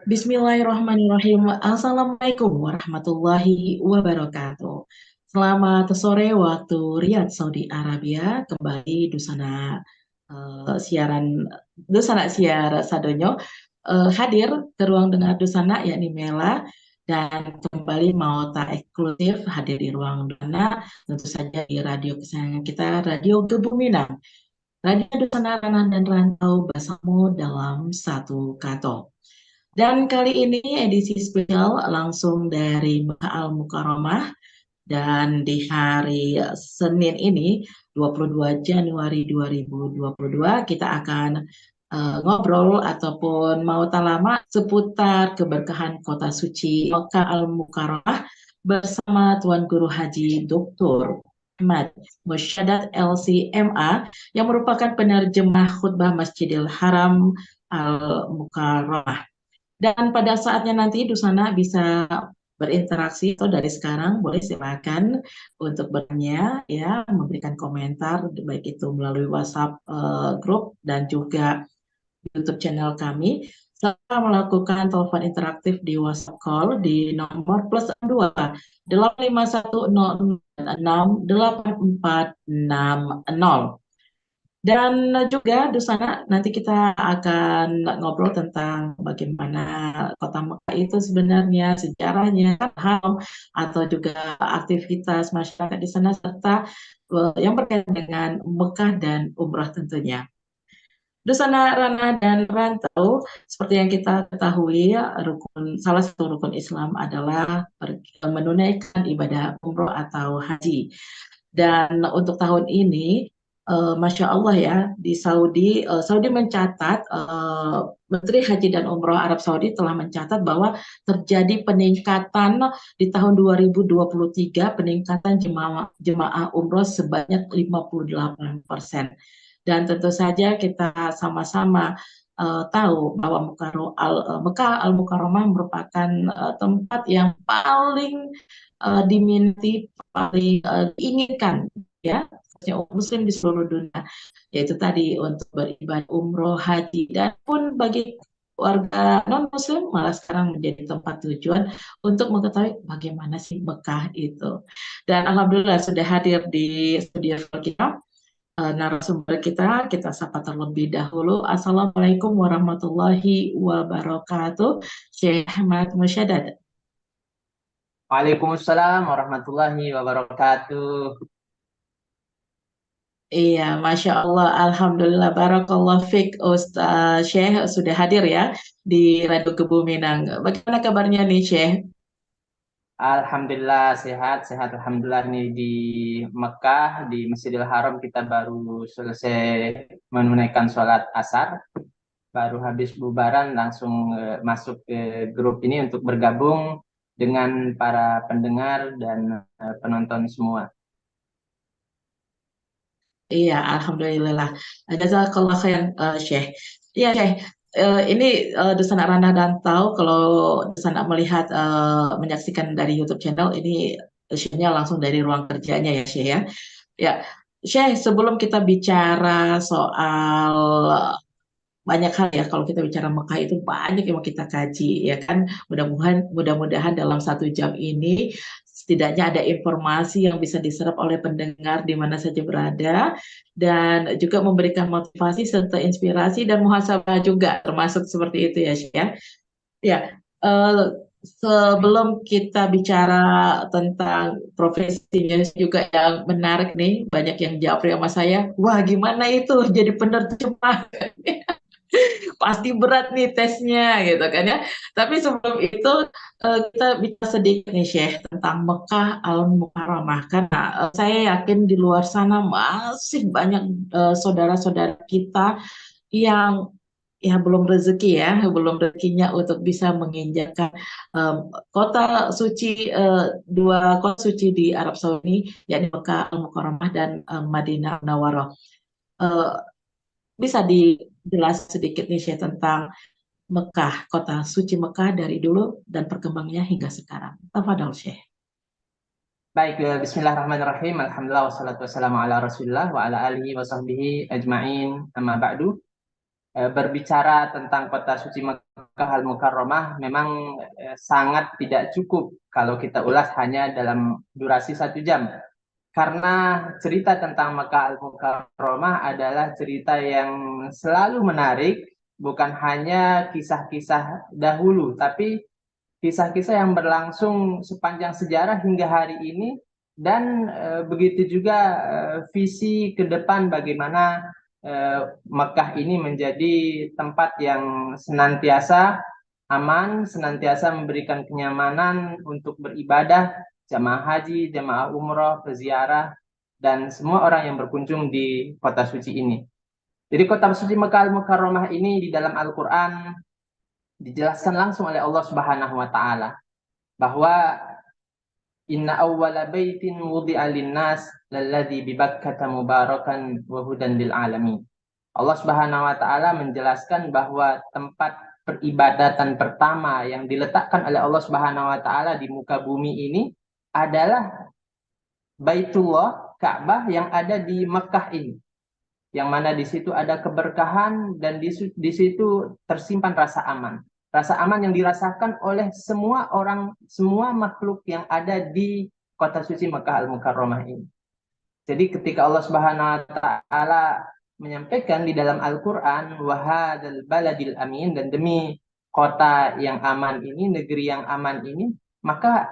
Bismillahirrahmanirrahim. Assalamualaikum warahmatullahi wabarakatuh. Selamat sore waktu Riyadh, Saudi Arabia. Kembali Dusana siaran Dusana siar Sadonyo hadir ke ruang dengar Dusana yakni Mela, dan kembali mau tak eksklusif hadir di ruang Dusana, tentu saja di radio kesayangan kita, Radio Kebuminan. Radio Dusana Ranah dan Rantau bersama dalam satu kata. Dan kali ini edisi spesial langsung dari Mekah Al-Mukarramah, dan di hari Senin ini 22 Januari 2022 kita akan ngobrol ataupun mau talama seputar keberkahan kota suci Mekah Al-Mukarramah bersama Tuan Guru Haji Dr. Ahmad Musyadat LCMA yang merupakan penerjemah khutbah Masjidil Haram Al-Mukarramah. Dan pada saatnya nanti Dusana bisa berinteraksi, atau dari sekarang boleh silakan untuk bertanya, ya, memberikan komentar baik itu melalui WhatsApp grup dan juga YouTube channel kami, serta melakukan telepon interaktif di WhatsApp call di nomor +2 851068460. Dan juga di sana nanti kita akan ngobrol tentang bagaimana kota Mekah itu sebenarnya, sejarahnya, ham, atau juga aktivitas masyarakat di sana, serta yang berkaitan dengan Mekah dan umrah tentunya. Dusana Rana dan Rantau, seperti yang kita ketahui, salah satu rukun Islam adalah menunaikan ibadah umroh atau haji. Dan untuk tahun ini, Masya Allah ya, di Saudi, Saudi mencatat, Menteri Haji dan Umroh Arab Saudi telah mencatat bahwa terjadi peningkatan di tahun 2023, peningkatan jemaah umroh sebanyak 58%. Dan tentu saja kita sama-sama tahu bahwa Mekah Al-Mukarramah merupakan tempat yang paling diminati, paling diinginkan, ya, Muslim di seluruh dunia, yaitu tadi untuk beribadah umroh, haji, dan pun bagi warga non Muslim malah sekarang menjadi tempat tujuan untuk mengetahui bagaimana sih Mekah itu. Dan alhamdulillah sudah hadir di studio kita narasumber kita sapa terlebih dahulu. Assalamualaikum warahmatullahi wabarakatuh, Syekh Ahmad Musyaddad. Waalaikumsalam warahmatullahi wabarakatuh. Iya, Masya Allah, Alhamdulillah, Barakallah Fik, Ustaz Syekh sudah hadir ya di Radio Kebuminang. Bagaimana kabarnya nih, Syekh? Alhamdulillah sehat, sehat. Alhamdulillah nih di Mekah, di Masjidil Haram kita baru selesai menunaikan sholat asar. Baru habis bubaran langsung masuk ke grup ini untuk bergabung dengan para pendengar dan penonton semua. Iya, Alhamdulillah. Jazakallah khairan, Syekh. Iya, Syekh. Ini Dusana Ranah dan tahu kalau Dusana melihat, menyaksikan dari YouTube channel ini, Syekhnya langsung dari ruang kerjanya ya, Syekh ya. Ya, Syekh, sebelum kita bicara soal banyak hal ya, kalau kita bicara Mekah itu banyak yang mau kita kaji ya kan. Mudah-mudahan dalam 1 jam ini setidaknya ada informasi yang bisa diserap oleh pendengar di mana saja berada, dan juga memberikan motivasi serta inspirasi dan muhasabah juga termasuk seperti itu ya, Syekh ya. Ya, eh, sebelum kita bicara tentang profesinya juga yang menarik nih, banyak yang jawab sama saya, wah gimana itu jadi penerjemah? Pasti berat nih tesnya gitu kan ya. Tapi sebelum itu kita bicara sedikit nih, Syekh, tentang Mekah Al-Mukarramah, karena saya yakin di luar sana masih banyak saudara-saudara kita yang ya belum rezeki ya, belum rezekinya untuk bisa menginjakkan kota suci, dua kota suci di Arab Saudi, yakni Mekah Al-Mukarramah dan Madinah Munawwarah. Eh, Bisa dijelas sedikit nih, Syekh, tentang Mekah, kota suci Mekah dari dulu dan perkembangannya hingga sekarang. Tafadhol, Syekh. Baik, bismillahirrahmanirrahim. Alhamdulillah wassalatu wassalamu ala Rasulillah wa ala alihi wa sahbihi ajma'in. Amma ba'du. Berbicara tentang kota suci Mekah Makkah Al-Mukarramah memang sangat tidak cukup kalau kita ulas hanya dalam durasi 1 jam. Karena cerita tentang Makkah Al-Mukarramah adalah cerita yang selalu menarik, bukan hanya kisah-kisah dahulu, tapi kisah-kisah yang berlangsung sepanjang sejarah hingga hari ini, dan begitu juga visi ke depan bagaimana Mekah ini menjadi tempat yang senantiasa aman, senantiasa memberikan kenyamanan untuk beribadah jamaah haji, jamaah umroh, peziarah, dan semua orang yang berkunjung di kota suci ini. Jadi kota suci Mekah Al-Mukarramah ini di dalam Al-Quran dijelaskan langsung oleh Allah Subhanahu wa Ta'ala bahwa inna awwala baitin wudi'a linnas lalladzi bi Bakkata mubarakan wa hudan lil alamin. Allah Subhanahu wa Ta'ala menjelaskan bahwa tempat peribadatan pertama yang diletakkan oleh Allah Subhanahu wa Ta'ala di muka bumi ini adalah Baitullah, Ka'bah yang ada di Mekah ini, yang mana di situ ada keberkahan dan di situ tersimpan rasa aman. Rasa aman yang dirasakan oleh semua orang, semua makhluk yang ada di kota suci Mekah Al-Mukarramah ini. Jadi ketika Allah Subhanahu wa Ta'ala menyampaikan di dalam Al-Quran wahadal baladil amin, dan demi kota yang aman ini, negeri yang aman ini, maka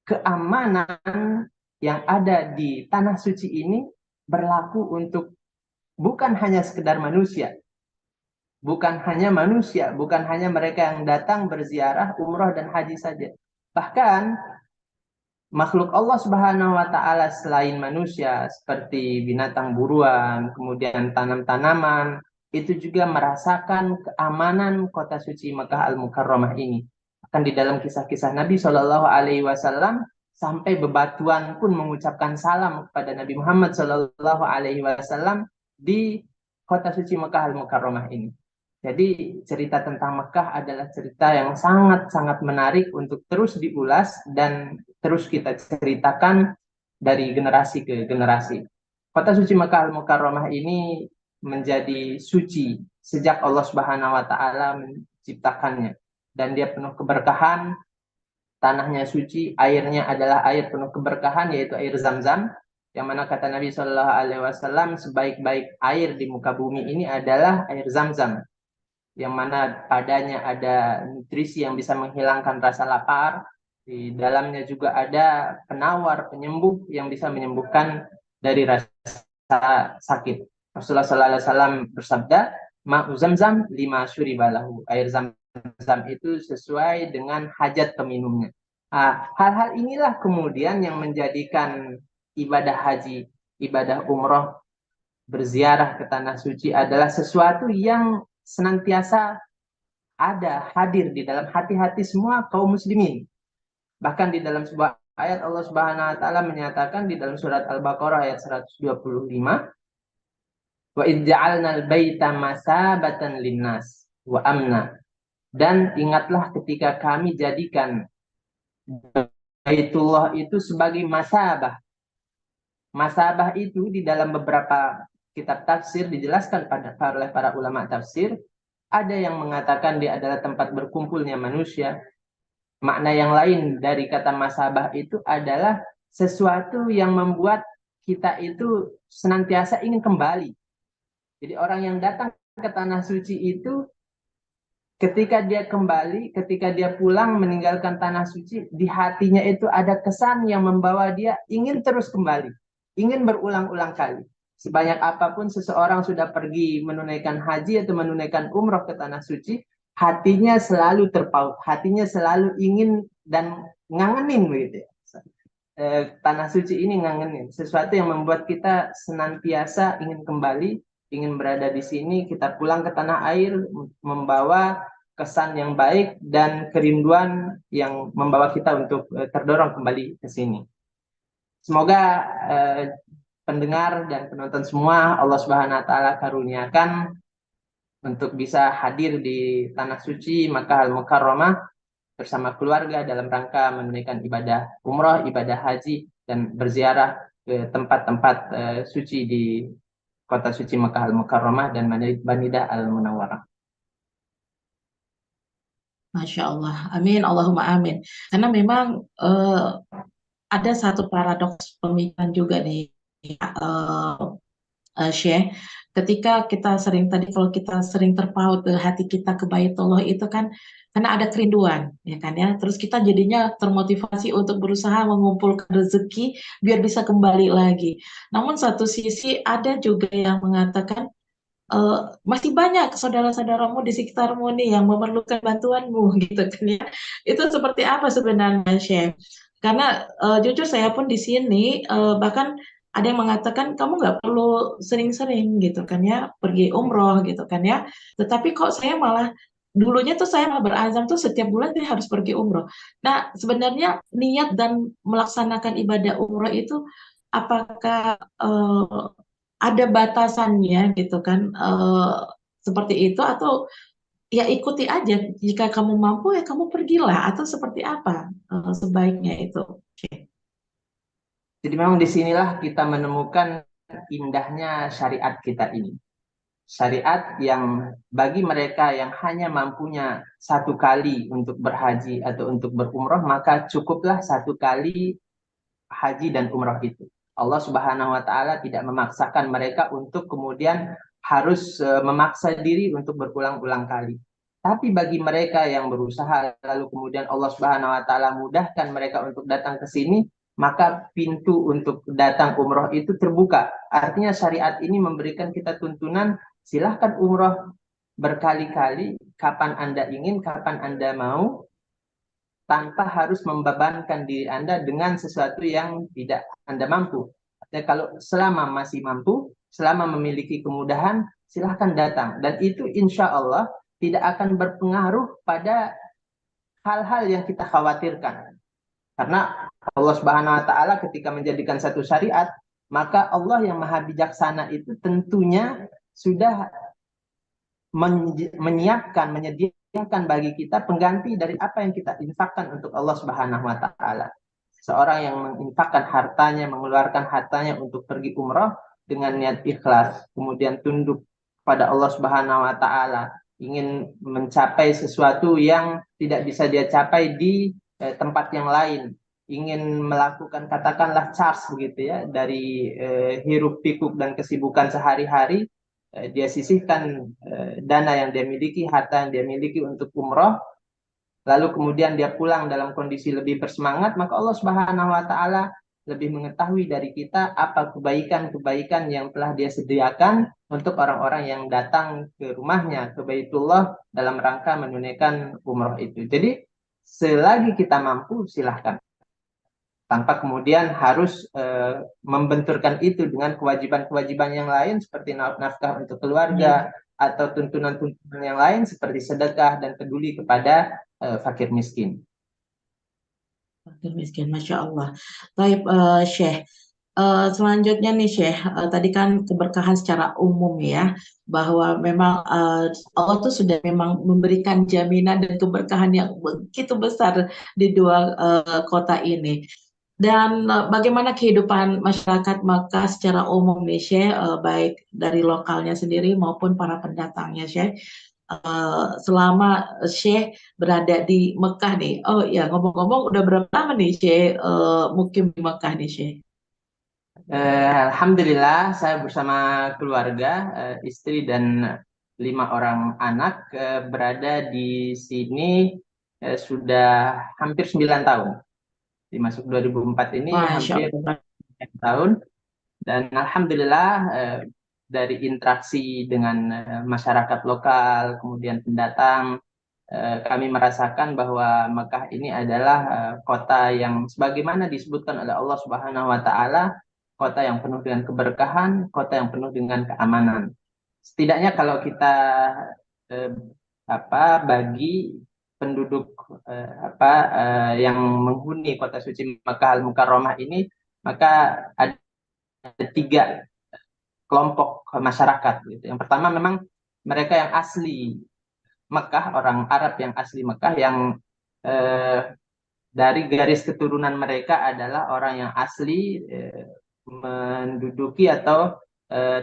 keamanan yang ada di tanah suci ini berlaku untuk bukan hanya sekedar manusia, bukan hanya mereka yang datang berziarah, umroh, dan haji saja. Bahkan makhluk Allah Subhanahu wa Ta'ala selain manusia seperti binatang buruan, kemudian tanam-tanaman, itu juga merasakan keamanan kota suci Mekah Al-Mukarramah ini. Akan di dalam kisah-kisah Nabi Shallallahu Alaihi Wasallam, sampai bebatuan pun mengucapkan salam kepada Nabi Muhammad Shallallahu Alaihi Wasallam di kota suci Mekah Al-Mukarramah ini. Jadi cerita tentang Mekah adalah cerita yang sangat-sangat menarik untuk terus diulas dan terus kita ceritakan dari generasi ke generasi. Kota suci Mekah Al-Mukarramah ini menjadi suci sejak Allah Subhanahu wa Ta'ala menciptakannya, dan dia penuh keberkahan. Tanahnya suci, airnya adalah air penuh keberkahan, yaitu air Zam-Zam, yang mana kata Nabi Shallallahu Alaihi Wasallam sebaik-baik air di muka bumi ini adalah air Zam-Zam, yang mana padanya ada nutrisi yang bisa menghilangkan rasa lapar. Di dalamnya juga ada penawar, penyembuh yang bisa menyembuhkan dari rasa sakit. Rasulullah Sallallahu Alaihi Wasallam bersabda, ma'u Zam-Zam lima syuribalahu. Air Zam-Zam itu sesuai dengan hajat peminumnya. Hal-hal inilah kemudian yang menjadikan ibadah haji, ibadah umroh, berziarah ke tanah suci adalah sesuatu yang senantiasa ada, hadir di dalam hati-hati semua kaum muslimin. Bahkan di dalam sebuah ayat Allah Subhanahu wa Ta'ala menyatakan di dalam surat Al-Baqarah ayat 125, wa idza'alnal baita masabatan linnas wa amna. Dan ingatlah ketika kami jadikan Baitullah itu sebagai masabah. Masabah itu di dalam beberapa kitab tafsir dijelaskan oleh para ulama tafsir. Ada yang mengatakan dia adalah tempat berkumpulnya manusia. Makna yang lain dari kata masabah itu adalah sesuatu yang membuat kita itu senantiasa ingin kembali. Jadi orang yang datang ke tanah suci itu, ketika dia kembali, ketika dia pulang meninggalkan tanah suci, di hatinya itu ada kesan yang membawa dia ingin terus kembali, ingin berulang-ulang kali. Sebanyak apapun seseorang sudah pergi menunaikan haji atau menunaikan umroh ke tanah suci, hatinya selalu terpaut, hatinya selalu ingin dan ngangenin begitu ya. Tanah suci ini ngangenin, sesuatu yang membuat kita senantiasa ingin kembali, ingin berada di sini. Kita pulang ke tanah air membawa kesan yang baik dan kerinduan yang membawa kita untuk terdorong kembali ke sini. Semoga pendengar dan penonton semua Allah Subhanahu wa Ta'ala karuniakan untuk bisa hadir di tanah suci Makkah Al-Mukarramah bersama keluarga dalam rangka menunaikan ibadah umroh, ibadah haji, dan berziarah ke tempat-tempat suci di kota suci Makkah Al-Mukarramah dan Banidah Al-Munawwarah. Masya Allah, amin, Allahumma amin. Karena memang ada satu paradoks pemikiran juga nih, eh, Syekh. Ketika kita sering tadi kalau kita sering terpaut hati kita ke Baitullah itu kan karena ada kerinduan, ya kan ya. Terus kita jadinya termotivasi untuk berusaha mengumpulkan rezeki biar bisa kembali lagi. Namun satu sisi ada juga yang mengatakan eh, masih banyak saudara-saudaramu di sekitarmu nih yang memerlukan bantuanmu gitu kan ya. Itu seperti apa sebenarnya, Chef? Karena jujur saya pun di sini bahkan ada yang mengatakan kamu nggak perlu sering-sering gitu kan ya pergi umroh gitu kan ya. Tetapi kok saya malah dulunya tuh saya malah berazam tuh setiap bulan saya harus pergi umroh. Nah, sebenarnya niat dan melaksanakan ibadah umroh itu apakah ada batasannya gitu kan seperti itu atau ya ikuti aja jika kamu mampu ya kamu pergilah atau seperti apa sebaiknya itu. Oke. Jadi memang disinilah kita menemukan indahnya syariat kita ini. Syariat yang bagi mereka yang hanya mampunya satu kali untuk berhaji atau untuk berumroh, maka cukuplah satu kali haji dan umroh itu. Allah Subhanahu wa taala tidak memaksakan mereka untuk kemudian harus memaksa diri untuk berulang-ulang kali. Tapi bagi mereka yang berusaha lalu kemudian Allah Subhanahu wa taala mudahkan mereka untuk datang ke sini, maka pintu untuk datang umroh itu terbuka. Artinya syariat ini memberikan kita tuntunan, silahkan umroh berkali-kali, kapan Anda ingin, kapan Anda mau, tanpa harus membebankan diri Anda dengan sesuatu yang tidak Anda mampu. Artinya kalau selama masih mampu, selama memiliki kemudahan, silahkan datang. Dan itu insya Allah tidak akan berpengaruh pada hal-hal yang kita khawatirkan. Karena Allah Subhanahu wa taala ketika menjadikan satu syariat, maka Allah yang Maha Bijaksana itu tentunya sudah menyiapkan, menyediakan bagi kita pengganti dari apa yang kita infakkan untuk Allah Subhanahu wa taala. Seorang yang menginfakkan hartanya, mengeluarkan hartanya untuk pergi umroh dengan niat ikhlas, kemudian tunduk pada Allah Subhanahu wa taala, ingin mencapai sesuatu yang tidak bisa dia capai di tempat yang lain, ingin melakukan katakanlah charge begitu ya dari hiruk pikuk dan kesibukan sehari-hari, dia sisihkan dana yang dia miliki, harta yang dia miliki untuk umroh, lalu kemudian dia pulang dalam kondisi lebih bersemangat, maka Allah Subhanahu wa taala lebih mengetahui dari kita apa kebaikan-kebaikan yang telah dia sediakan untuk orang-orang yang datang ke rumahnya, ke Baitullah dalam rangka menunaikan umroh itu. Jadi selagi kita mampu silahkan, tanpa kemudian harus membenturkan itu dengan kewajiban-kewajiban yang lain seperti nafkah untuk keluarga atau tuntunan-tuntunan yang lain seperti sedekah dan peduli kepada fakir miskin. Fakir miskin, Masya Allah. Baik, Syekh. Selanjutnya nih Syekh, tadi kan keberkahan secara umum ya, bahwa memang Allah tuh sudah memang memberikan jaminan dan keberkahan yang begitu besar di dua kota ini. Dan bagaimana kehidupan masyarakat Makkah secara umum nih Syekh, baik dari lokalnya sendiri maupun para pendatangnya Syekh, selama Syekh berada di Mekah nih. Oh ya, ngomong-ngomong udah berapa lama nih Syekh mukim di Mekah nih Syekh? Alhamdulillah saya bersama keluarga, istri dan 5 orang anak berada di sini sudah hampir 9 tahun. Dimasuk 2004 ini Masya hampir Allah. 9 tahun. Dan alhamdulillah dari interaksi dengan masyarakat lokal, kemudian pendatang, kami merasakan bahwa Mekah ini adalah kota yang sebagaimana disebutkan oleh Allah Subhanahu wa taala, kota yang penuh dengan keberkahan, kota yang penuh dengan keamanan. Setidaknya kalau kita eh, bagi penduduk yang menghuni kota suci Mekah Al-Mukarramah ini, maka ada 3 kelompok masyarakat gitu. Yang pertama memang mereka yang asli Mekah, orang Arab yang asli Mekah yang eh, dari garis keturunan mereka adalah orang yang asli menduduki atau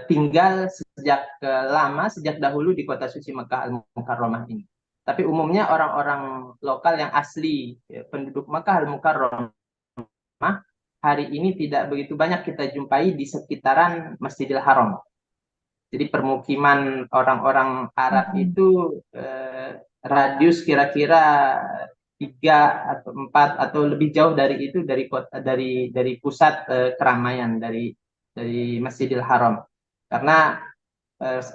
tinggal sejak lama, sejak dahulu di kota suci Mekah Al-Mukarramah ini. Tapi umumnya orang-orang lokal yang asli penduduk Makkah Al-Mukarramah hari ini tidak begitu banyak kita jumpai di sekitaran Masjidil Haram. Jadi permukiman orang-orang Arab Mm-mm. itu radius kira-kira 3 atau 4 atau lebih jauh dari itu, dari kota, dari pusat keramaian, dari Masjidil Haram. Karena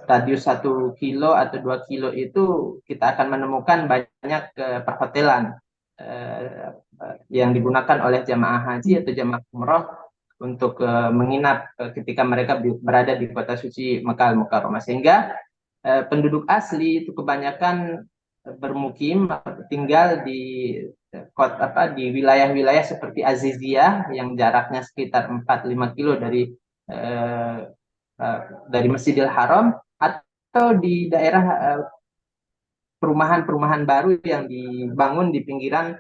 radius 1 kilo atau 2 kilo itu kita akan menemukan banyak perhotelan yang digunakan oleh jamaah haji atau jamaah umroh untuk menginap ketika mereka berada di kota suci Makkah Al-Mukarramah. Sehingga penduduk asli itu kebanyakan bermukim tinggal di di wilayah-wilayah seperti Aziziyah yang jaraknya sekitar 4-5 kilo eh, dari Masjidil Haram, atau di daerah perumahan-perumahan baru yang dibangun di pinggiran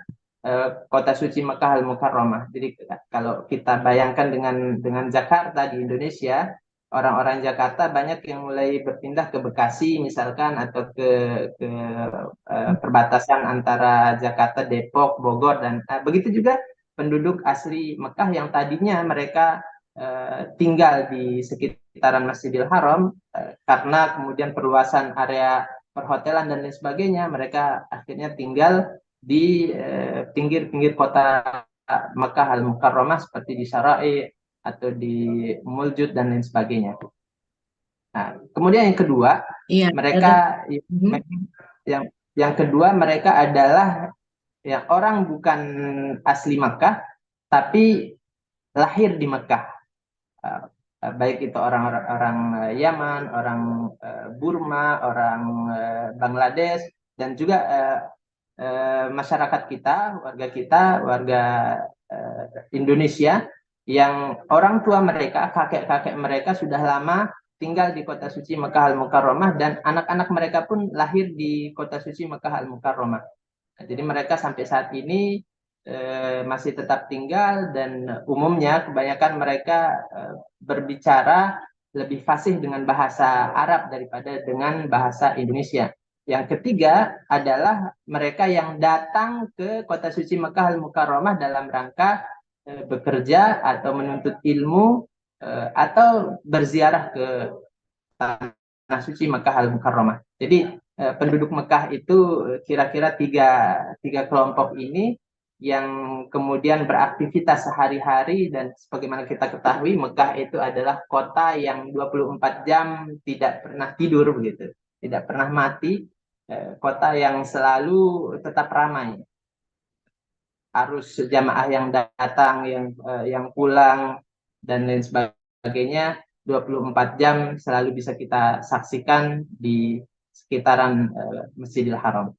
kota suci Makkah Al-Mukarramah. Jadi kalau kita bayangkan dengan Jakarta di Indonesia, orang-orang Jakarta banyak yang mulai berpindah ke Bekasi misalkan, atau ke perbatasan antara Jakarta, Depok, Bogor, dan begitu juga penduduk asli Mekah yang tadinya mereka tinggal di sekitaran Masjidil Haram, karena kemudian perluasan area perhotelan dan lain sebagainya, mereka akhirnya tinggal di pinggir-pinggir kota Makkah Al-Mukarramah seperti di Sarai atau di Muljud dan lain sebagainya. Nah, kemudian yang kedua, Iya, ada. mereka Mhm. yang yang kedua mereka adalah yang orang bukan asli Makkah tapi lahir di Makkah. Uh, Baik itu orang-orang Yaman, orang Burma, orang Bangladesh, dan juga masyarakat kita, warga Indonesia yang orang tua mereka, kakek-kakek mereka sudah lama tinggal di kota suci Makkah Al-Mukarramah, dan anak-anak mereka pun lahir di kota suci Makkah Al-Mukarramah. Jadi mereka sampai saat ini masih tetap tinggal, dan umumnya kebanyakan mereka berbicara lebih fasih dengan bahasa Arab daripada dengan bahasa Indonesia. Yang ketiga adalah mereka yang datang ke kota suci Makkah Al-Mukarramah dalam rangka bekerja atau menuntut ilmu atau berziarah ke tanah suci Makkah Al-Mukarramah. Jadi penduduk Mekah itu kira-kira tiga kelompok ini yang kemudian beraktivitas sehari-hari, dan sebagaimana kita ketahui Mekah itu adalah kota yang 24 jam tidak pernah tidur begitu, tidak pernah mati, kota yang selalu tetap ramai. Arus jamaah yang datang, yang pulang dan lain sebagainya 24 jam selalu bisa kita saksikan di sekitaran Masjidil Haram.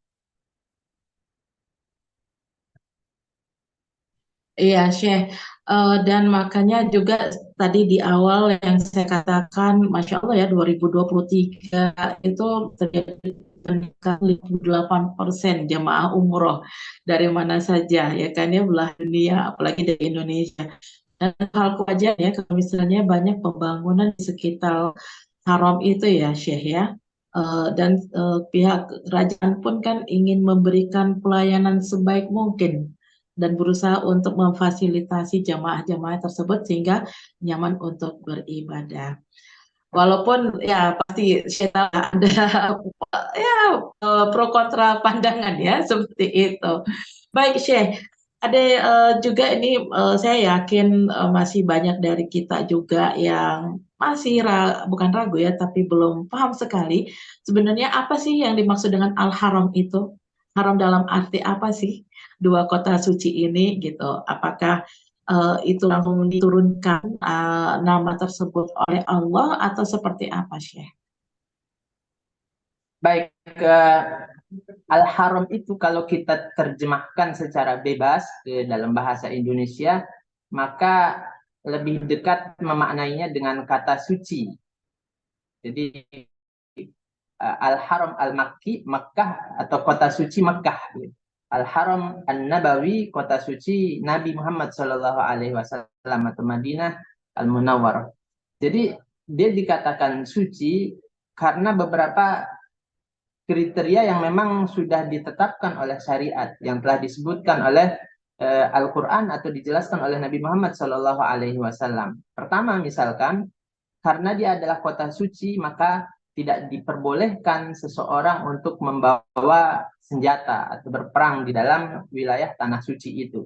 Iya, Syekh. Dan makanya juga tadi di awal yang saya katakan, Masya Allah ya, 2023 itu terjadi peningkatan 58% jamaah umroh dari mana saja, ya kan ya, belahan dunia, apalagi dari Indonesia. Dan hal wajar ya, kalau misalnya banyak pembangunan di sekitar haram itu ya, Syekh ya. Dan pihak kerajaan pun kan ingin memberikan pelayanan sebaik mungkin dan berusaha untuk memfasilitasi jamaah-jamaah tersebut sehingga nyaman untuk beribadah. Walaupun ya pasti saya tahu ada ya pro kontra pandangan ya seperti itu. Baik Syekh, ada juga ini saya yakin masih banyak dari kita juga yang masih bukan ragu ya, tapi belum paham sekali sebenarnya apa sih yang dimaksud dengan Al-Haram itu? Haram dalam arti apa sih dua kota suci ini gitu? Apakah itu langsung diturunkan nama tersebut oleh Allah atau seperti apa Syekh? Baik, Al-Haram itu kalau kita terjemahkan secara bebas ke dalam bahasa Indonesia, maka lebih dekat memaknainya dengan kata suci. Jadi Al-Haram Al-Makki, Makkah atau kota suci Makkah. Al-Haram An-Nabawi, kota suci Nabi Muhammad Shallallahu Alaihi Wasallam atau Madinah Al-Munawwar. Jadi dia dikatakan suci karena beberapa kriteria yang memang sudah ditetapkan oleh syariat, yang telah disebutkan oleh Al-Quran atau dijelaskan oleh Nabi Muhammad SAW. Pertama, misalkan, karena dia adalah kota suci, maka tidak diperbolehkan seseorang untuk membawa senjata atau berperang di dalam wilayah tanah suci itu.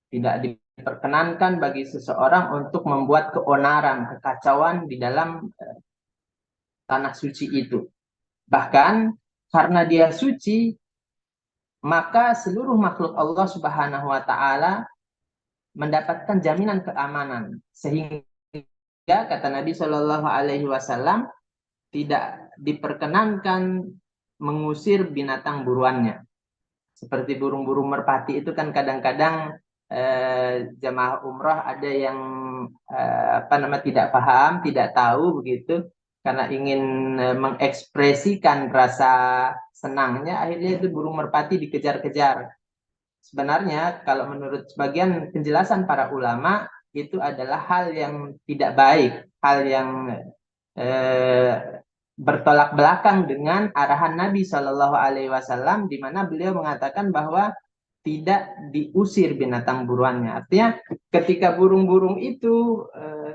Tidak diperkenankan bagi seseorang untuk membuat keonaran, kekacauan di dalam tanah suci itu. Bahkan karena dia suci, maka seluruh makhluk Allah Subhanahu wa taala mendapatkan jaminan keamanan. Sehingga kata Nabi Shallallahu alaihi wasallam, tidak diperkenankan mengusir binatang buruannya. Seperti burung-burung merpati itu kan kadang-kadang jamaah umroh ada yang tidak paham, tidak tahu begitu, karena ingin mengekspresikan rasa senangnya, akhirnya itu burung merpati dikejar-kejar. Sebenarnya kalau menurut sebagian penjelasan para ulama, itu adalah hal yang tidak baik, hal yang bertolak belakang dengan arahan Nabi Shallallahu Alaihi Wasallam, di mana beliau mengatakan bahwa tidak diusir binatang buruannya. Artinya ketika burung-burung itu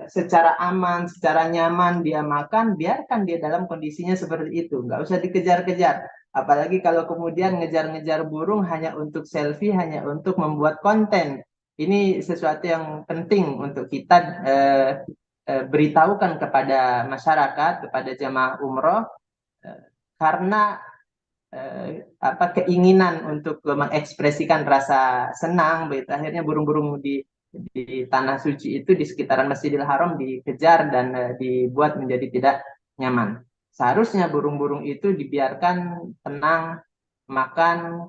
secara aman, secara nyaman dia makan, biarkan dia dalam kondisinya seperti itu, nggak usah dikejar-kejar. Apalagi kalau kemudian ngejar-ngejar burung hanya untuk selfie, hanya untuk membuat konten. Ini sesuatu yang penting untuk kita beritahukan kepada masyarakat, kepada jamaah umroh, karena keinginan untuk mengekspresikan rasa senang, begitu akhirnya burung-burung di tanah suci itu di sekitaran Masjidil Haram dikejar dan dibuat menjadi tidak nyaman. Seharusnya burung-burung itu dibiarkan tenang, makan.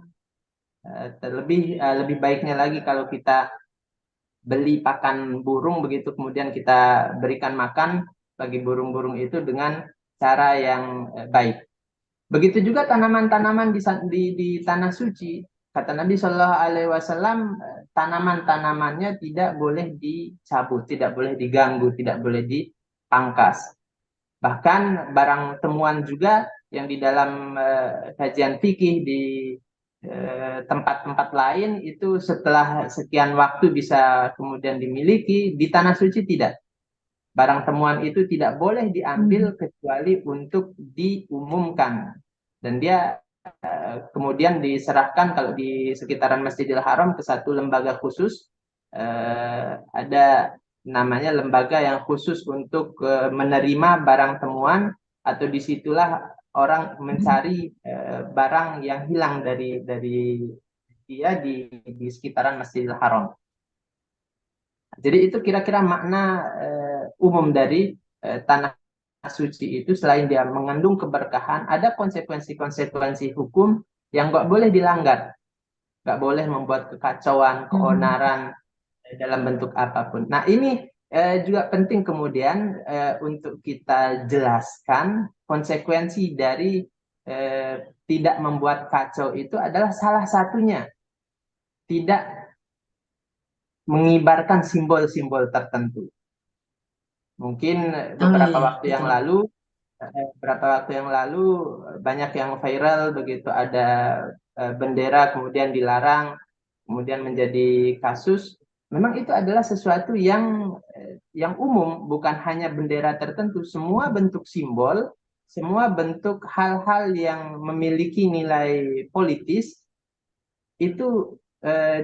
Lebih baiknya lagi kalau kita beli pakan burung begitu, kemudian kita berikan makan bagi burung-burung itu dengan cara yang baik. Begitu juga tanaman-tanaman di tanah suci. Kata Nabi Shallallahu Alaihi Wasallam, tanaman-tanamannya tidak boleh dicabut, tidak boleh diganggu, tidak boleh dipangkas. Bahkan barang temuan juga yang di dalam kajian fikih di tempat-tempat lain itu setelah sekian waktu bisa kemudian dimiliki, di tanah suci tidak. Barang temuan itu tidak boleh diambil kecuali untuk diumumkan. Dan dia kemudian diserahkan kalau di sekitaran Masjidil Haram ke satu lembaga khusus. Ada namanya lembaga yang khusus untuk menerima barang temuan, atau disitulah orang mencari barang yang hilang dari dia di sekitaran Masjidil Haram. Jadi itu kira-kira makna umum dari tanah suci itu. Selain dia mengandung keberkahan, ada konsekuensi-konsekuensi hukum yang nggak boleh dilanggar, nggak boleh membuat kekacauan, keonaran dalam bentuk apapun. Nah ini juga penting kemudian untuk kita jelaskan konsekuensi dari tidak membuat kacau itu adalah salah satunya tidak mengibarkan simbol-simbol tertentu. Mungkin beberapa waktu yang lalu banyak yang viral begitu, ada bendera kemudian dilarang, kemudian menjadi kasus. Memang itu adalah sesuatu yang umum, bukan hanya bendera tertentu. Semua bentuk simbol, semua bentuk hal-hal yang memiliki nilai politis itu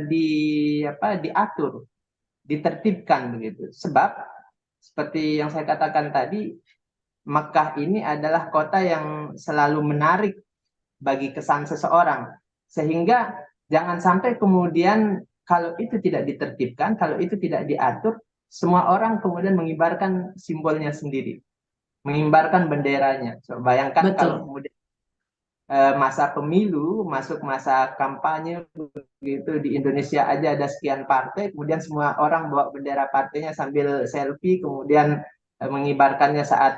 diatur, ditertibkan begitu. Sebab seperti yang saya katakan tadi, Makkah ini adalah kota yang selalu menarik bagi kesan seseorang. Sehingga jangan sampai kemudian kalau itu tidak ditertibkan, kalau itu tidak diatur, semua orang kemudian mengibarkan simbolnya sendiri, mengibarkan benderanya. So, bayangkan kalau kemudian masa pemilu, masuk masa kampanye begitu, di Indonesia aja ada sekian partai, kemudian semua orang bawa bendera partainya sambil selfie, kemudian mengibarkannya saat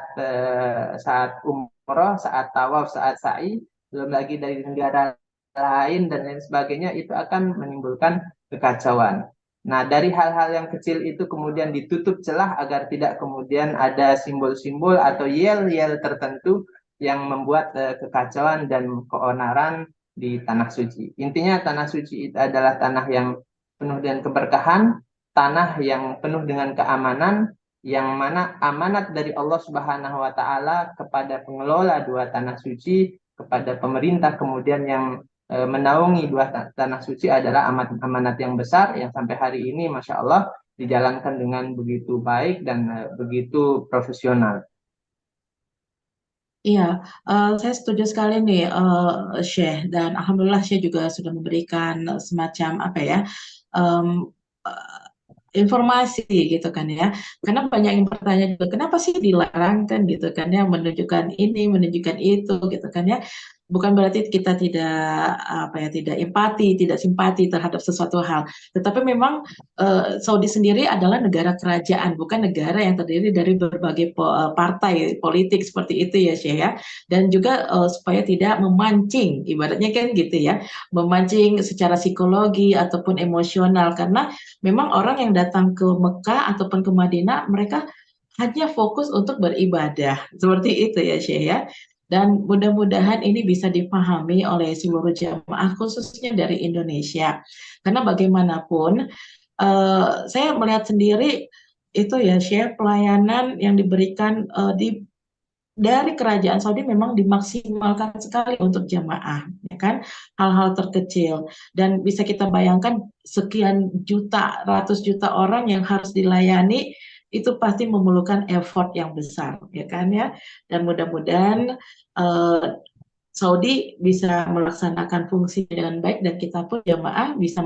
umroh, saat tawaf, saat sa'i, belum lagi dari negara lain dan lain sebagainya, itu akan menimbulkan kekacauan. Nah, dari hal-hal yang kecil itu kemudian ditutup celah agar tidak kemudian ada simbol-simbol atau yel-yel tertentu yang membuat kekacauan dan keonaran di tanah suci. Intinya tanah suci itu adalah tanah yang penuh dengan keberkahan, tanah yang penuh dengan keamanan, yang mana amanat dari Allah Subhanahu wa taala kepada pengelola dua tanah suci, kepada pemerintah kemudian yang menaungi dua tanah suci adalah amanat yang besar yang sampai hari ini Masya Allah dijalankan dengan begitu baik dan begitu profesional. Iya, saya setuju sekali nih, Syekh, dan alhamdulillah Syekh juga sudah memberikan semacam apa ya, em, eh, informasi gitu kan ya. Karena banyak yang bertanya juga, kenapa sih dilarang kan gitu kan ya, menunjukkan ini, menunjukkan itu gitu kan ya. Bukan berarti kita tidak apa ya, tidak empati, tidak simpati terhadap sesuatu hal. Tetapi memang Saudi sendiri adalah negara kerajaan, bukan negara yang terdiri dari berbagai partai politik seperti itu ya Syekh ya. Dan juga supaya tidak memancing, ibaratnya kan gitu ya, memancing secara psikologi ataupun emosional, karena memang orang yang datang ke Mekah ataupun ke Madinah mereka hanya fokus untuk beribadah, seperti itu ya Syekh ya. Dan mudah-mudahan ini bisa dipahami oleh seluruh jamaah khususnya dari Indonesia. Karena bagaimanapun saya melihat sendiri itu ya Syekh, pelayanan yang diberikan dari kerajaan Saudi memang dimaksimalkan sekali untuk jamaah, ya kan? Hal-hal terkecil, dan bisa kita bayangkan sekian juta, ratus juta orang yang harus dilayani, itu pasti memerlukan effort yang besar, ya kan ya? Dan mudah-mudahan eh, Saudi bisa melaksanakan fungsi dengan baik, dan kita pun jamaah bisa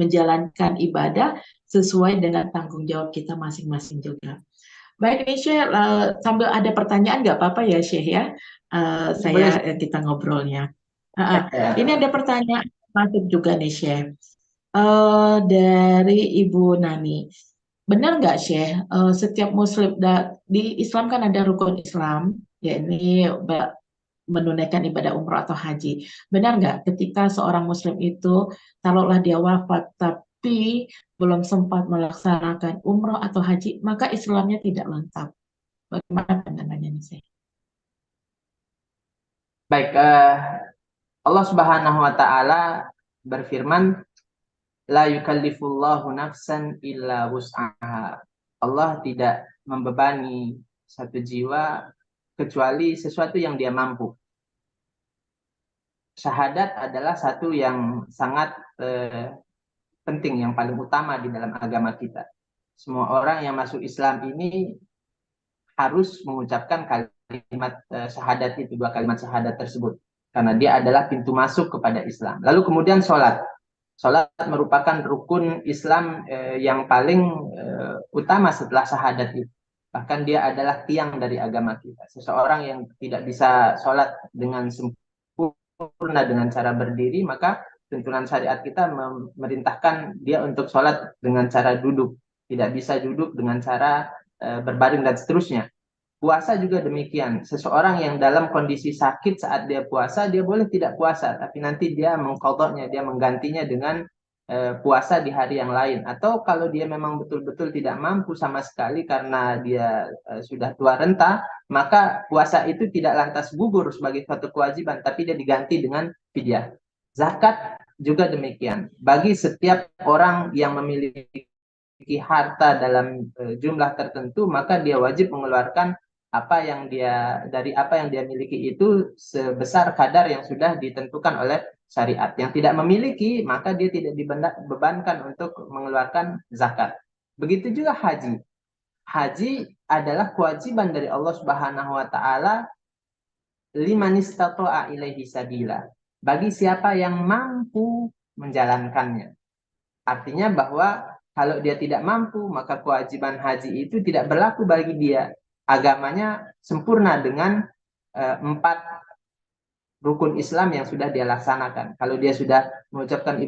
menjalankan ibadah sesuai dengan tanggung jawab kita masing-masing juga. Baik, ini Syekh, sambil ada pertanyaan nggak apa-apa ya Syekh ya, Boleh. kita ngobrolnya. Ini ada pertanyaan masuk juga nih Syekh, dari Ibu Nani. Benar nggak Syekh, setiap Muslim di Islam kan ada rukun Islam, ya ini menunaikan ibadah umroh atau haji. Benar nggak ketika seorang Muslim itu, taruhlah dia wafat tapi belum sempat melaksanakan umroh atau haji, maka Islamnya tidak lengkap. Bagaimana pandangannya nih Syekh? Baik, Allah Subhanahu wa taala berfirman, la yukallifullahu nafsan illa wus'aha. Allah tidak membebani satu jiwa kecuali sesuatu yang dia mampu. Syahadat adalah satu yang sangat penting, yang paling utama di dalam agama kita. Semua orang yang masuk Islam ini harus mengucapkan kalimat syahadat itu, dua kalimat syahadat tersebut. Karena dia adalah pintu masuk kepada Islam. Lalu kemudian sholat. Sholat merupakan rukun Islam yang paling utama setelah syahadat itu. Bahkan dia adalah tiang dari agama kita. Seseorang yang tidak bisa sholat dengan sempurna dengan cara berdiri, maka tuntunan syariat kita memerintahkan dia untuk sholat dengan cara duduk. Tidak bisa duduk dengan cara berbaring dan seterusnya. Puasa juga demikian. Seseorang yang dalam kondisi sakit saat dia puasa, dia boleh tidak puasa, tapi nanti dia mengqadhanya, dia menggantinya dengan puasa di hari yang lain. Atau kalau dia memang betul-betul tidak mampu sama sekali karena dia sudah tua renta, maka puasa itu tidak lantas gugur sebagai suatu kewajiban, tapi dia diganti dengan fidyah. Zakat juga demikian. Bagi setiap orang yang memiliki harta dalam jumlah tertentu, maka dia wajib mengeluarkan dari apa yang dia miliki itu sebesar kadar yang sudah ditentukan oleh syariat. Yang tidak memiliki, maka dia tidak dibebankan untuk mengeluarkan zakat. Begitu juga haji. Haji adalah kewajiban dari Allah Subhanahu wa taala, liman istata'a ilaihi sabila. Bagi siapa yang mampu menjalankannya. Artinya bahwa kalau dia tidak mampu, maka kewajiban haji itu tidak berlaku bagi dia. Agamanya sempurna dengan 4 rukun Islam yang sudah dia laksanakan. Kalau dia sudah mengucapkan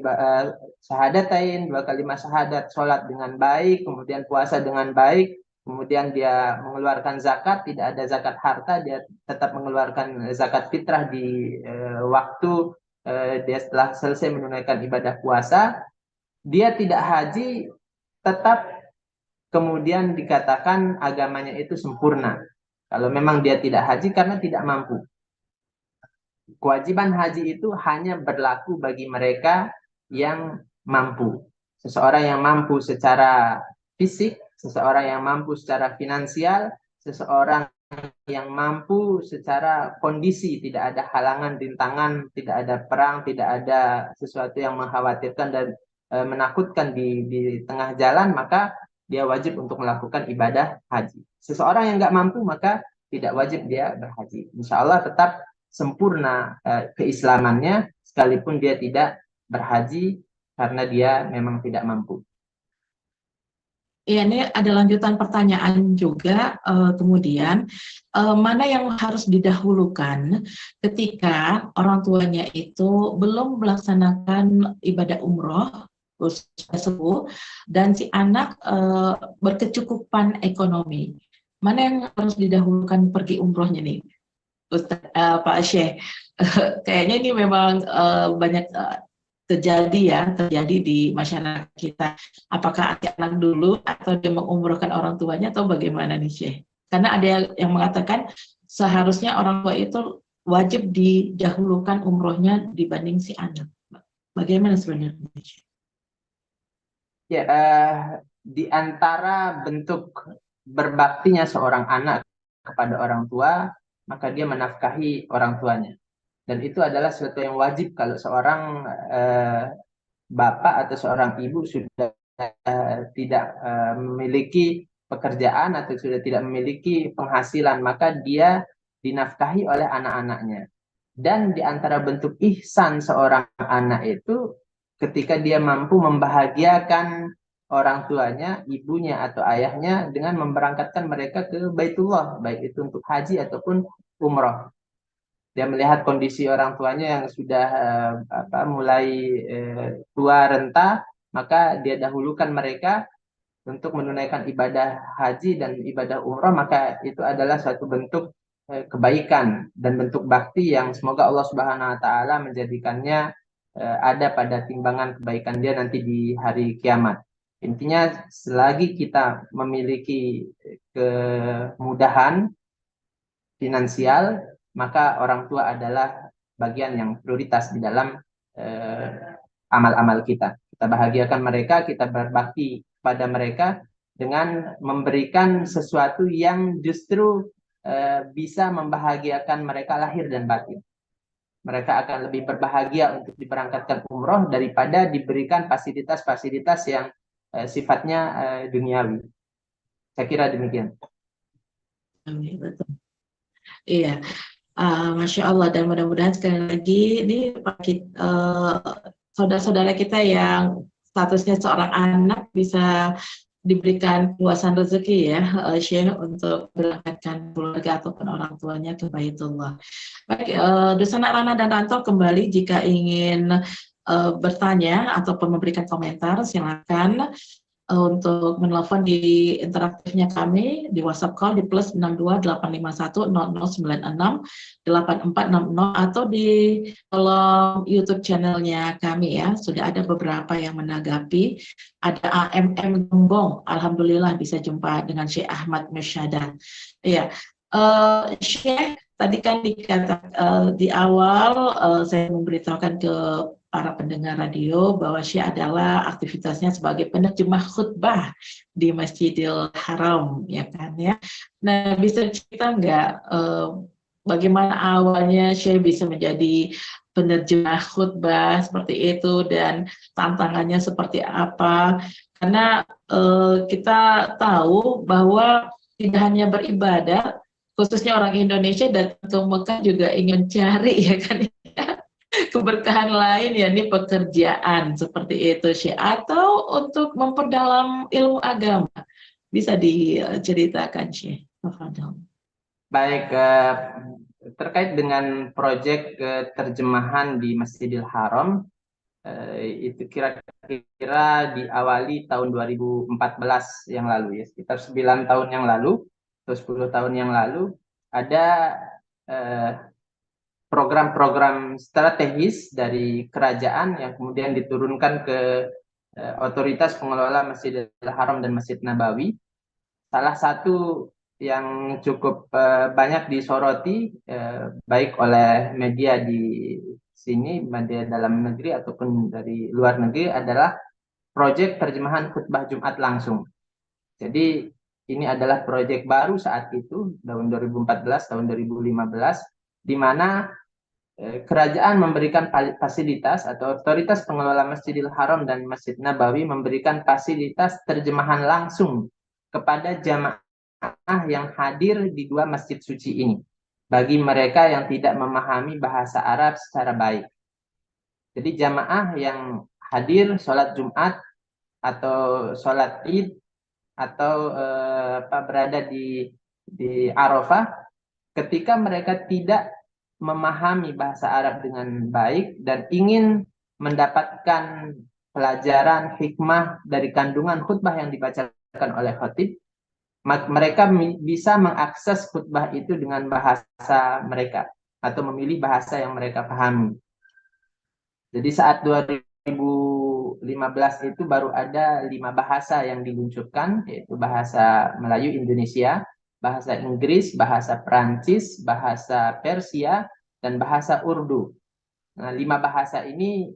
syahadatain, 2 kalimat syahadat, sholat dengan baik, kemudian puasa dengan baik, kemudian dia mengeluarkan zakat, tidak ada zakat harta, dia tetap mengeluarkan zakat fitrah di waktu dia setelah selesai menunaikan ibadah puasa, dia tidak haji, tetap kemudian dikatakan agamanya itu sempurna. Kalau memang dia tidak haji karena tidak mampu. kewajiban haji itu hanya berlaku bagi mereka yang mampu. Seseorang yang mampu secara fisik, seseorang yang mampu secara finansial, seseorang yang mampu secara kondisi, tidak ada halangan, rintangan, tidak ada perang, tidak ada sesuatu yang mengkhawatirkan dan menakutkan di tengah jalan, maka dia wajib untuk melakukan ibadah haji. Seseorang yang nggak mampu, maka tidak wajib dia berhaji. Insya Allah tetap sempurna keislamannya, sekalipun dia tidak berhaji karena dia memang tidak mampu. Iya, ini ada lanjutan pertanyaan juga. Kemudian, mana yang harus didahulukan ketika orang tuanya itu belum melaksanakan ibadah umroh, sudah sepuh, dan si anak berkecukupan ekonomi. Mana yang harus didahulukan pergi umrohnya nih, Ustaz, Pak Syekh? Kayaknya ini memang banyak terjadi di masyarakat kita. Apakah anak dulu atau dia mengumrohkan orang tuanya atau bagaimana nih Syekh? Karena ada yang mengatakan seharusnya orang tua itu wajib didahulukan umrohnya dibanding si anak. Bagaimana sebenarnya? Ya, di antara bentuk berbaktinya seorang anak kepada orang tua, maka dia menafkahi orang tuanya. Dan itu adalah sesuatu yang wajib kalau seorang bapak atau seorang ibu sudah tidak memiliki pekerjaan atau sudah tidak memiliki penghasilan, maka dia dinafkahi oleh anak-anaknya. Dan di antara bentuk ihsan seorang anak itu ketika dia mampu membahagiakan orang tuanya, ibunya atau ayahnya dengan memberangkatkan mereka ke Baitullah, baik itu untuk haji ataupun umroh. Dia melihat kondisi orang tuanya yang sudah mulai tua renta, maka dia dahulukan mereka untuk menunaikan ibadah haji dan ibadah umrah, maka itu adalah suatu bentuk kebaikan dan bentuk bakti yang semoga Allah Subhanahu wa taala menjadikannya ada pada timbangan kebaikan dia nanti di hari kiamat. Intinya selagi kita memiliki kemudahan finansial, maka orang tua adalah bagian yang prioritas di dalam amal-amal kita. Kita bahagiakan mereka, kita berbakti pada mereka dengan memberikan sesuatu yang justru bisa membahagiakan mereka lahir dan batin. Mereka akan lebih berbahagia untuk diberangkatkan umroh daripada diberikan fasilitas-fasilitas yang sifatnya duniawi. Saya kira demikian. Betul. Iya, Masya Allah, dan mudah-mudahan sekali lagi ini saudara-saudara kita yang statusnya seorang anak bisa diberikan luasan rezeki ya, Syekh, untuk berangkatkan keluarga ataupun orang tuanya ke Baitullah. Baik, Dusana Rana dan Ranto kembali jika ingin bertanya ataupun memberikan komentar, silakan untuk menelpon di interaktifnya kami di WhatsApp call di plus 62 851 0096 8460 atau di kolom YouTube channelnya kami ya. Sudah ada beberapa yang menanggapi. Ada AMM Gembong, alhamdulillah bisa jumpa dengan Syekh Ahmad Mursyada. Iya, Syekh tadi kan di awal saya memberitahukan ke para pendengar radio bahwa Syekh adalah aktivitasnya sebagai penerjemah khutbah di Masjidil Haram, ya kan ya. Nah, bisa cerita nggak bagaimana awalnya Syekh bisa menjadi penerjemah khutbah seperti itu dan tantangannya seperti apa? Karena kita tahu bahwa tidak hanya beribadah, khususnya orang Indonesia datang ke Mekah juga ingin cari ya kan keberkahan lain ya ini pekerjaan seperti itu Syekh atau untuk memperdalam ilmu agama bisa diceritakan Syekh. Baik, terkait dengan proyek terjemahan di Masjidil Haram, itu kira-kira diawali tahun 2014 yang lalu ya, sekitar 9 tahun yang lalu atau 10 tahun yang lalu ada program-program strategis dari kerajaan yang kemudian diturunkan ke otoritas pengelola Masjidil Haram dan Masjid Nabawi. Salah satu yang cukup banyak disoroti baik oleh media di sini, media dalam negeri ataupun dari luar negeri, adalah proyek terjemahan khutbah Jumat langsung. Jadi ini adalah proyek baru saat itu, tahun 2014, tahun 2015, di mana kerajaan memberikan fasilitas atau otoritas pengelola Masjidil Haram dan Masjid Nabawi memberikan fasilitas terjemahan langsung kepada jamaah yang hadir di dua masjid suci ini bagi mereka yang tidak memahami bahasa Arab secara baik. Jadi jamaah yang hadir sholat Jumat atau sholat Id atau berada di Arafah, ketika mereka tidak memahami bahasa Arab dengan baik dan ingin mendapatkan pelajaran hikmah dari kandungan khutbah yang dibacakan oleh khatib, mereka bisa mengakses khutbah itu dengan bahasa mereka atau memilih bahasa yang mereka pahami. Jadi saat 2015 itu baru ada 5 bahasa yang diluncurkan, yaitu bahasa Melayu Indonesia, bahasa Inggris, bahasa Perancis, bahasa Persia, dan bahasa Urdu. Nah, 5 bahasa ini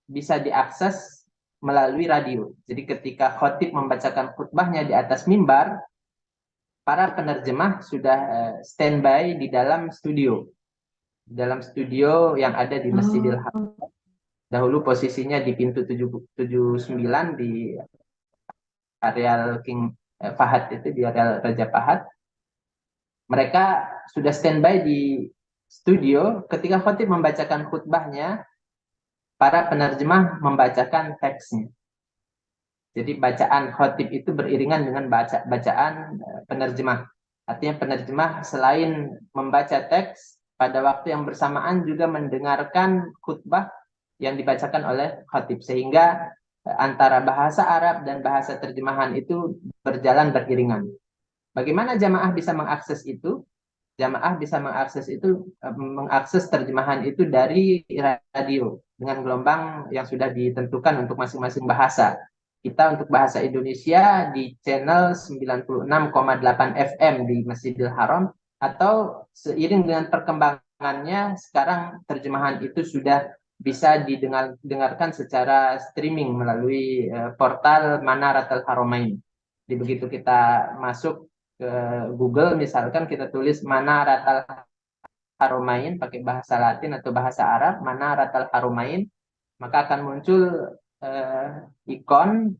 bisa diakses melalui radio. Jadi ketika khotib membacakan khutbahnya di atas mimbar, para penerjemah sudah standby di dalam studio. Di dalam studio yang ada di Masjidil Haram. Oh, Dahulu posisinya di pintu 79 di areal King Fahad, itu di areal Raja Fahad. Mereka sudah standby di studio. Ketika khotib membacakan khutbahnya, para penerjemah membacakan teksnya. Jadi bacaan khotib itu beriringan dengan bacaan penerjemah. Artinya penerjemah selain membaca teks, pada waktu yang bersamaan juga mendengarkan khutbah yang dibacakan oleh khotib. Sehingga antara bahasa Arab dan bahasa terjemahan itu berjalan beriringan. Bagaimana jamaah bisa mengakses itu? Jamaah bisa mengakses terjemahan itu dari radio dengan gelombang yang sudah ditentukan untuk masing-masing bahasa. Kita untuk bahasa Indonesia di channel 96,8 FM di Masjidil Haram, atau seiring dengan perkembangannya sekarang terjemahan itu sudah bisa didengarkan secara streaming melalui portal Manaratul Haramain. Jadi begitu kita masuk ke Google, misalkan kita tulis Manaratul Haramain pakai bahasa Latin atau bahasa Arab, Manaratul Haramain, maka akan muncul ikon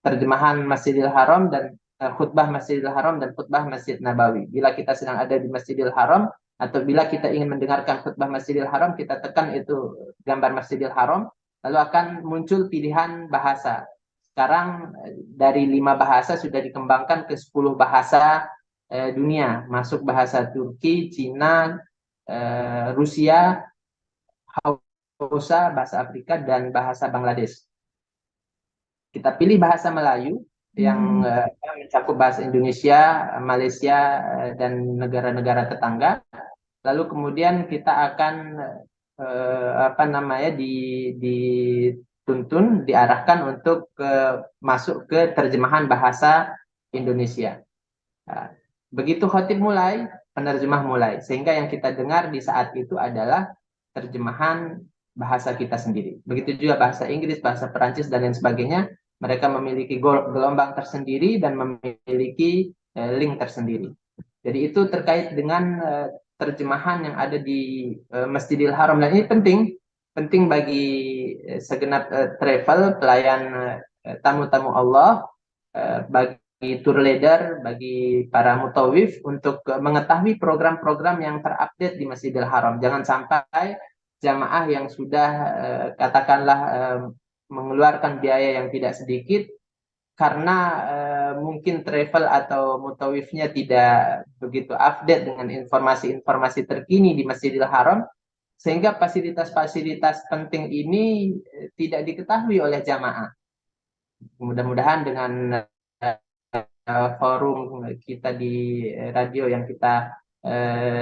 terjemahan Masjidil Haram dan khutbah Masjidil Haram dan khutbah Masjid Nabawi. Bila kita sedang ada di Masjidil Haram atau bila kita ingin mendengarkan khutbah Masjidil Haram, kita tekan itu gambar Masjidil Haram, lalu akan muncul pilihan bahasa. Sekarang dari 5 bahasa sudah dikembangkan ke 10 bahasa dunia, masuk bahasa Turki, Cina, Rusia, Hausa, bahasa Afrika, dan bahasa Bangladesh. Kita pilih bahasa Melayu yang mencakup bahasa Indonesia, Malaysia, dan negara-negara tetangga. Lalu kemudian kita akan dituntun, diarahkan untuk masuk ke terjemahan bahasa Indonesia. Nah, begitu khotib mulai, penerjemah mulai. Sehingga yang kita dengar di saat itu adalah terjemahan bahasa kita sendiri. Begitu juga bahasa Inggris, bahasa Perancis, dan lain sebagainya. Mereka memiliki gelombang tersendiri dan memiliki link tersendiri. Jadi itu terkait dengan terjemahan yang ada di Masjidil Haram. Dan ini penting bagi segenap travel, pelayan tamu-tamu Allah, bagi tour leader, bagi para mutawif untuk mengetahui program-program yang terupdate di Masjidil Haram. Jangan sampai jamaah yang sudah katakanlah mengeluarkan biaya yang tidak sedikit karena mungkin travel atau mutawifnya tidak begitu update dengan informasi-informasi terkini di Masjidil Haram, sehingga fasilitas-fasilitas penting ini tidak diketahui oleh jamaah. Mudah-mudahan dengan forum kita di radio yang kita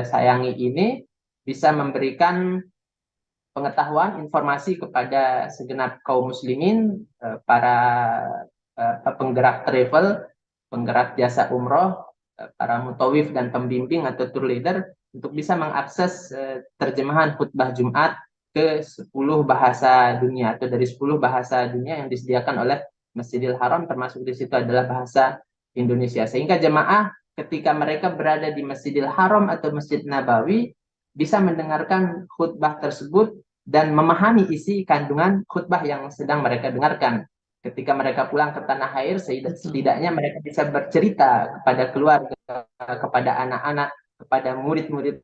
sayangi ini bisa memberikan pengetahuan, informasi kepada segenap kaum muslimin, para penggerak travel, penggerak jasa umroh, para mutawif dan pembimbing atau tour leader untuk bisa mengakses terjemahan khutbah Jumat ke 10 bahasa dunia atau dari 10 bahasa dunia yang disediakan oleh Masjidil Haram, termasuk di situ adalah bahasa Indonesia. Sehingga jemaah ketika mereka berada di Masjidil Haram atau Masjid Nabawi bisa mendengarkan khutbah tersebut dan memahami isi kandungan khutbah yang sedang mereka dengarkan. Ketika mereka pulang ke tanah air, Betul. setidaknya mereka bisa bercerita kepada keluarga, kepada anak-anak, kepada murid-murid,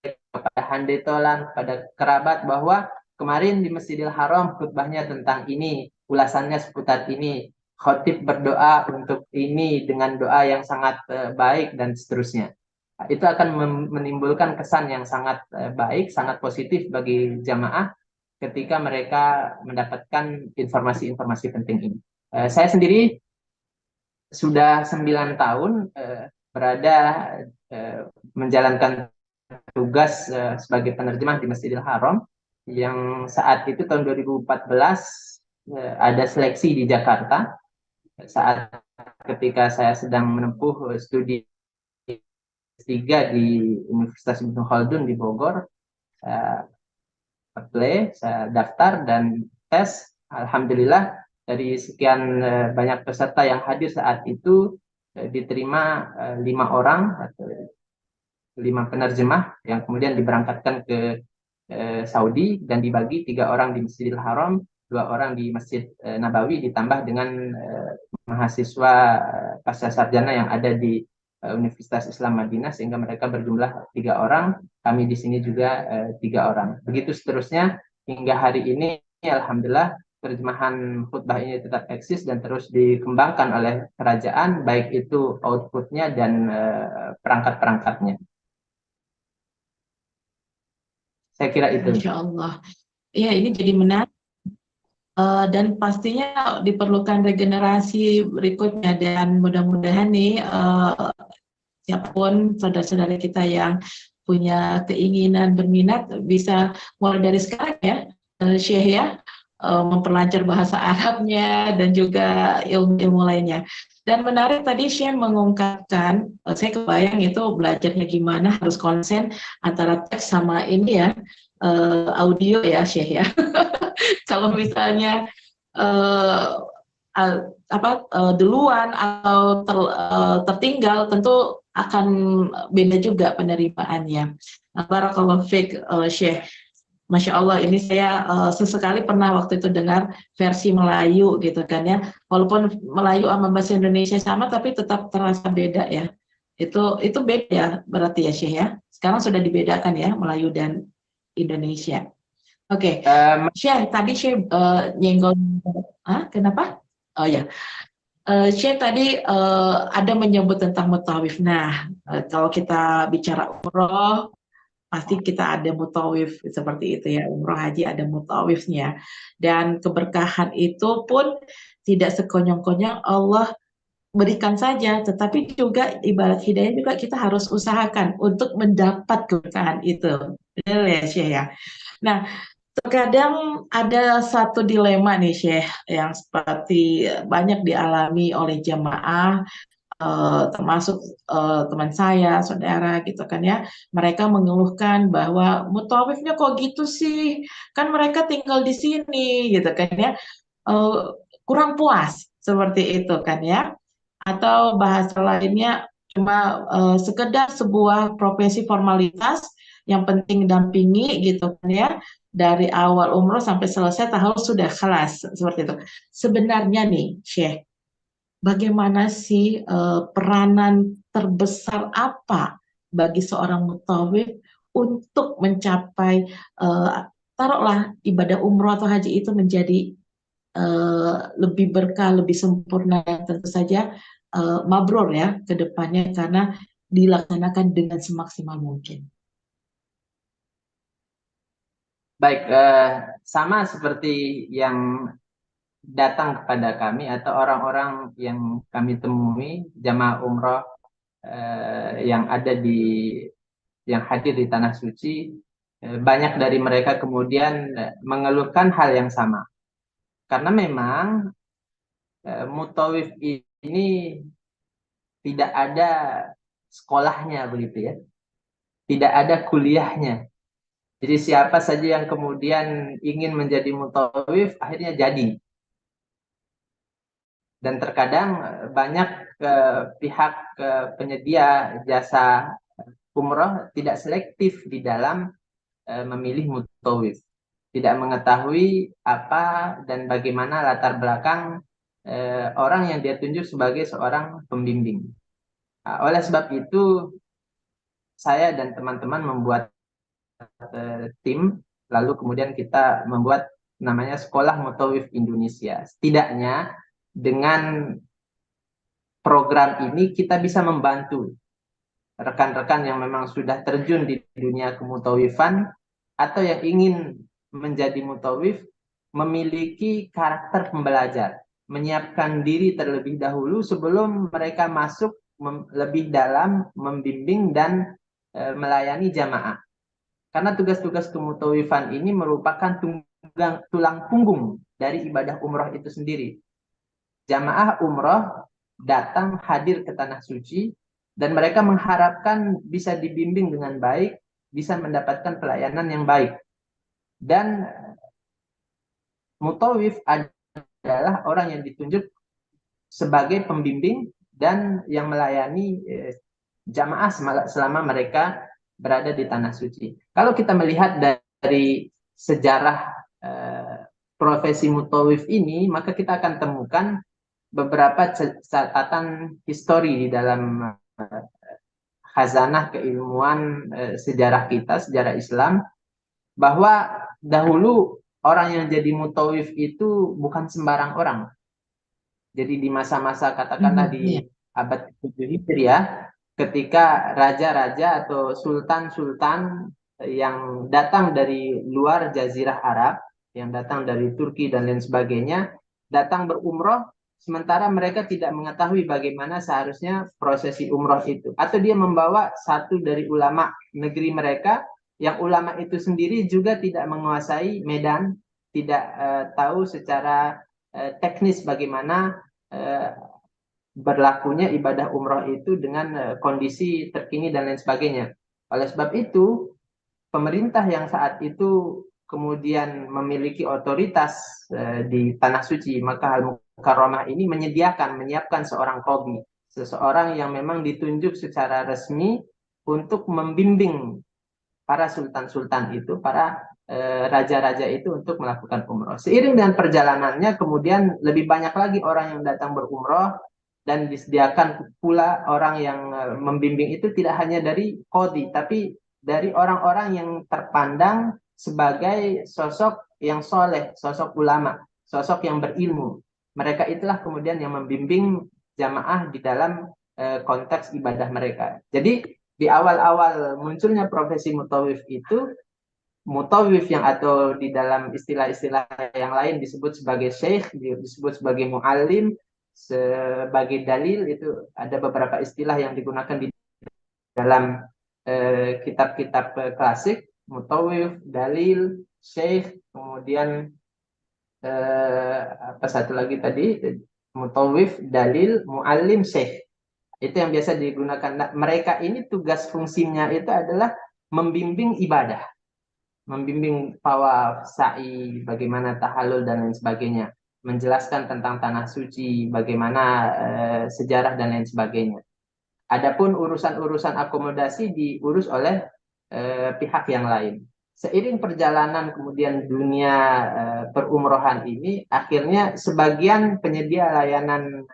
kepada handetolan, kepada kerabat bahwa kemarin di Masjidil Haram khutbahnya tentang ini, ulasannya seputar ini, khotib berdoa untuk ini dengan doa yang sangat baik dan seterusnya. Itu akan menimbulkan kesan yang sangat baik, sangat positif bagi jamaah ketika mereka mendapatkan informasi-informasi penting ini. Saya sendiri sudah 9 tahun berada menjalankan tugas sebagai penerjemah di Masjidil Haram, yang saat itu tahun 2014 ada seleksi di Jakarta saat ketika saya sedang menempuh studi S3 di Universitas Ibnu Khaldun di Bogor. Saya apply, saya daftar dan tes. Alhamdulillah dari sekian banyak peserta yang hadir saat itu diterima 5 orang atau 5 penerjemah yang kemudian diberangkatkan ke Saudi dan dibagi 3 orang di Masjidil Haram, 2 orang di Masjid Nabawi, ditambah dengan mahasiswa pasca sarjana yang ada di Universitas Islam Madinah, sehingga mereka berjumlah 3 orang. Kami di sini juga 3 orang. Begitu seterusnya hingga hari ini, alhamdulillah terjemahan khutbah ini tetap eksis dan terus dikembangkan oleh kerajaan, baik itu outputnya dan perangkat-perangkatnya. Saya kira itu. Masya Allah. Ya, ini jadi menarik. Dan pastinya diperlukan regenerasi berikutnya, dan mudah-mudahan nih siapapun saudara-saudara kita yang punya keinginan berminat bisa mulai dari sekarang ya, Syekh ya, memperlancar bahasa Arabnya dan juga ilmu-ilmu lainnya. Dan menarik tadi Syekh mengungkapkan, saya kebayang itu belajarnya gimana, harus konsen antara teks sama ini ya, audio ya Syekh ya. Kalau misalnya uh, duluan atau tertinggal, tentu akan beda juga penerimaannya. Barakallahu fiik, Syekh. Masya Allah, ini saya sesekali pernah waktu itu dengar versi Melayu gitu kan ya. Walaupun Melayu sama bahasa Indonesia sama, tapi tetap terasa beda ya. Itu beda berarti ya Syekh ya. Sekarang sudah dibedakan ya Melayu dan Indonesia. Oke, Syekh tadi Syekh nyenggol, kenapa? Oh ya, Syekh tadi ada menyebut tentang mutawif. Nah, kalau kita bicara umroh, pasti kita ada mutawif seperti itu ya. Umroh haji ada mutawifnya. Dan keberkahan itu pun tidak sekonyong-konyong Allah berikan saja, tetapi juga ibarat hidayah juga kita harus usahakan untuk mendapat keberkahan itu. Benar ya Syekh ya. Nah, terkadang ada satu dilema nih Syekh yang seperti banyak dialami oleh jamaah, termasuk teman saya, saudara gitu kan ya. Mereka mengeluhkan bahwa mutawifnya kok gitu sih, kan mereka tinggal di sini gitu kan ya. Eh, Kurang puas seperti itu kan ya. Atau bahasa lainnya cuma sekedar sebuah profesi formalitas, yang penting dampingi gitu kan ya, dari awal umroh sampai selesai tahun sudah kelas seperti itu. Sebenarnya nih Syekh, bagaimana sih peranan terbesar apa bagi seorang mutawif untuk mencapai taruhlah ibadah umroh atau haji itu menjadi lebih berkah, lebih sempurna, dan tentu saja mabrur ya ke depannya karena dilaksanakan dengan semaksimal mungkin. Baik, sama seperti yang datang kepada kami atau orang-orang yang kami temui, jamaah umroh yang ada yang hadir di tanah suci, banyak dari mereka kemudian mengeluhkan hal yang sama. Karena memang mutawif ini tidak ada sekolahnya begitu ya, tidak ada kuliahnya. Jadi siapa saja yang kemudian ingin menjadi mutawif akhirnya jadi. Dan terkadang banyak pihak penyedia jasa umroh tidak selektif di dalam memilih mutawif, tidak mengetahui apa dan bagaimana latar belakang orang yang dia tunjuk sebagai seorang pembimbing. Nah, oleh sebab itu saya dan teman-teman membuat tim, lalu kemudian kita membuat namanya Sekolah Mutawif Indonesia. Setidaknya dengan program ini kita bisa membantu rekan-rekan yang memang sudah terjun di dunia kemutawifan atau yang ingin menjadi mutawif memiliki karakter pembelajar, menyiapkan diri terlebih dahulu sebelum mereka masuk lebih dalam membimbing dan melayani jamaah. Karena tugas-tugas kemutawifan ini merupakan tulang punggung dari ibadah umroh itu sendiri. Jamaah umroh datang hadir ke tanah suci dan mereka mengharapkan bisa dibimbing dengan baik, bisa mendapatkan pelayanan yang baik. Dan mutawif adalah orang yang ditunjuk sebagai pembimbing dan yang melayani jamaah selama mereka berada di tanah suci. Kalau kita melihat dari sejarah profesi mutawif ini, maka kita akan temukan beberapa catatan histori di dalam khazanah keilmuan sejarah kita, sejarah Islam, bahwa dahulu orang yang jadi mutawif itu bukan sembarang orang. Jadi di masa-masa katakanlah di abad ke-7 Hijriah, ketika raja-raja atau sultan-sultan yang datang dari luar Jazirah Arab, yang datang dari Turki dan lain sebagainya, datang berumroh, sementara mereka tidak mengetahui bagaimana seharusnya prosesi umroh itu. Atau dia membawa satu dari ulama negeri mereka, yang ulama itu sendiri juga tidak menguasai medan, tidak tahu secara teknis bagaimana berlakunya ibadah umroh itu dengan kondisi terkini dan lain sebagainya. Oleh sebab itu, pemerintah yang saat itu kemudian memiliki otoritas di Tanah Suci, Makkah Al-Mukarramah ini menyiapkan seorang qadhi, seseorang yang memang ditunjuk secara resmi untuk membimbing para sultan-sultan itu, para raja-raja itu untuk melakukan umroh. Seiring dengan perjalanannya, kemudian lebih banyak lagi orang yang datang berumroh, dan disediakan pula orang yang membimbing itu tidak hanya dari qadhi, tapi dari orang-orang yang terpandang sebagai sosok yang soleh, sosok ulama, sosok yang berilmu. Mereka itulah kemudian yang membimbing jamaah di dalam konteks ibadah mereka. Jadi di awal-awal munculnya profesi mutawif itu, mutawif yang atau di dalam istilah-istilah yang lain disebut sebagai syekh, disebut sebagai muallim, sebagai dalil, itu ada beberapa istilah yang digunakan di dalam kitab-kitab klasik, mutawif, dalil, syekh, kemudian apa satu lagi tadi, mutawif, dalil, muallim, syekh. Itu yang biasa digunakan. Nah, mereka ini tugas fungsinya itu adalah membimbing ibadah, membimbing tawaf, sa'i, bagaimana tahallul dan lain sebagainya, menjelaskan tentang tanah suci, bagaimana sejarah dan lain sebagainya. Adapun urusan-urusan akomodasi diurus oleh pihak yang lain. Seiring perjalanan kemudian dunia perumrohan ini, akhirnya sebagian penyedia layanan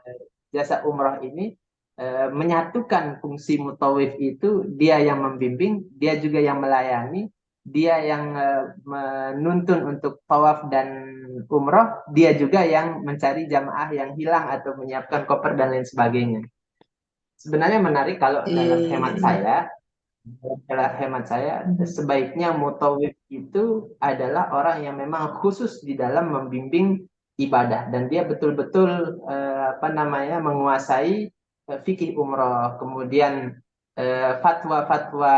jasa umroh ini menyatukan fungsi mutawif itu, dia yang membimbing, dia juga yang melayani, dia yang menuntun untuk tawaf dan umroh, dia juga yang mencari jamaah yang hilang atau menyiapkan koper dan lain sebagainya. Sebenarnya menarik kalau dalam hemat saya, sebaiknya mutawif itu adalah orang yang memang khusus di dalam membimbing ibadah, dan dia betul-betul menguasai fikih umroh, kemudian fatwa-fatwa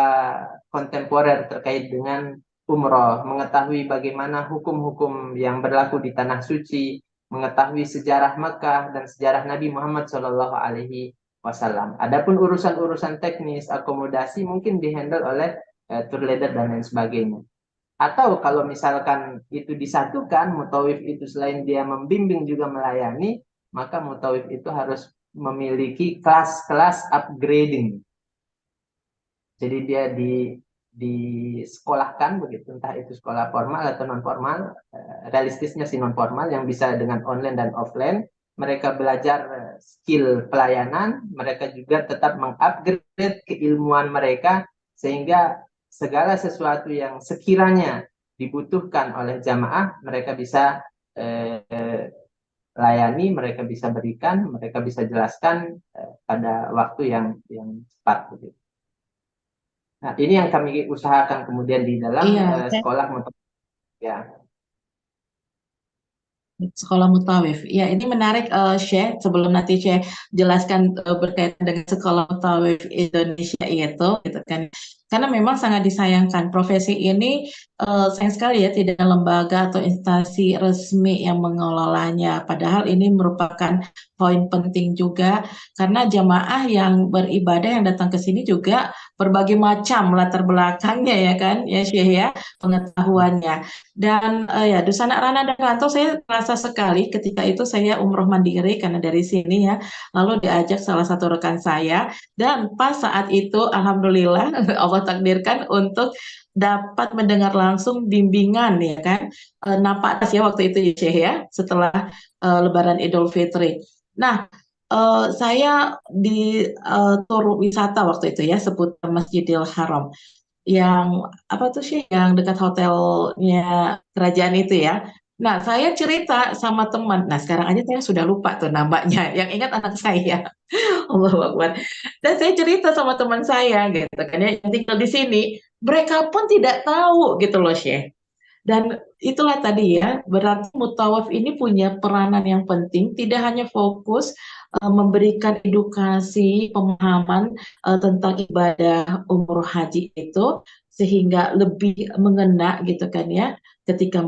kontemporer terkait dengan umroh, mengetahui bagaimana hukum-hukum yang berlaku di tanah suci, mengetahui sejarah Mekah dan sejarah Nabi Muhammad SAW, wasallam. Adapun urusan-urusan teknis, akomodasi mungkin dihandle oleh tour leader dan lain sebagainya. Atau kalau misalkan itu disatukan, mutawif itu selain dia membimbing juga melayani, maka mutawif itu harus memiliki kelas-kelas upgrading. Jadi dia disekolahkan begitu, entah itu sekolah formal atau non formal, realistisnya sih non formal yang bisa dengan online dan offline. Mereka belajar skill pelayanan, mereka juga tetap mengupgrade keilmuan mereka sehingga segala sesuatu yang sekiranya dibutuhkan oleh jamaah mereka bisa layani, mereka bisa berikan, mereka bisa jelaskan pada waktu yang tepat begitu. Nah, ini yang kami usahakan kemudian di dalam Iya, sekolah ya. sekolah mutawif. Ya, ini menarik, Syekh. Sebelum nanti Syekh jelaskan berkaitan dengan sekolah mutawif Indonesia itu, gitu kan. Karena memang sangat disayangkan profesi ini, sayang sekali ya tidak ada lembaga atau instansi resmi yang mengelolanya. Padahal ini merupakan poin penting juga karena jamaah yang beribadah yang datang ke sini juga berbagai macam latar belakangnya ya kan, ya Syekh ya, pengetahuannya. Dan ya Dusana Rana dan Rantau saya merasa sekali ketika itu saya umroh mandiri karena dari sini ya, lalu diajak salah satu rekan saya dan pas saat itu alhamdulillah Allah takdirkan untuk dapat mendengar langsung bimbingan ya kan, napak tas ya waktu itu ya Syekh ya setelah Lebaran Idul Fitri. Nah, saya di tur wisata waktu itu ya seputar Masjidil Haram yang apa tuh sih yang dekat hotelnya kerajaan itu ya. Nah, saya cerita sama teman. Nah, sekarang aja saya sudah lupa tuh namanya. Yang ingat anak saya. Allahu Akbar. Dan saya cerita sama teman saya gitu kan ya, yang tinggal di sini. Mereka pun tidak tahu gitu loh, Syekh. Dan itulah tadi ya, berarti mutawaf ini punya peranan yang penting, tidak hanya fokus memberikan edukasi, pemahaman tentang ibadah umroh haji itu, sehingga lebih mengena gitu kan ya, ketika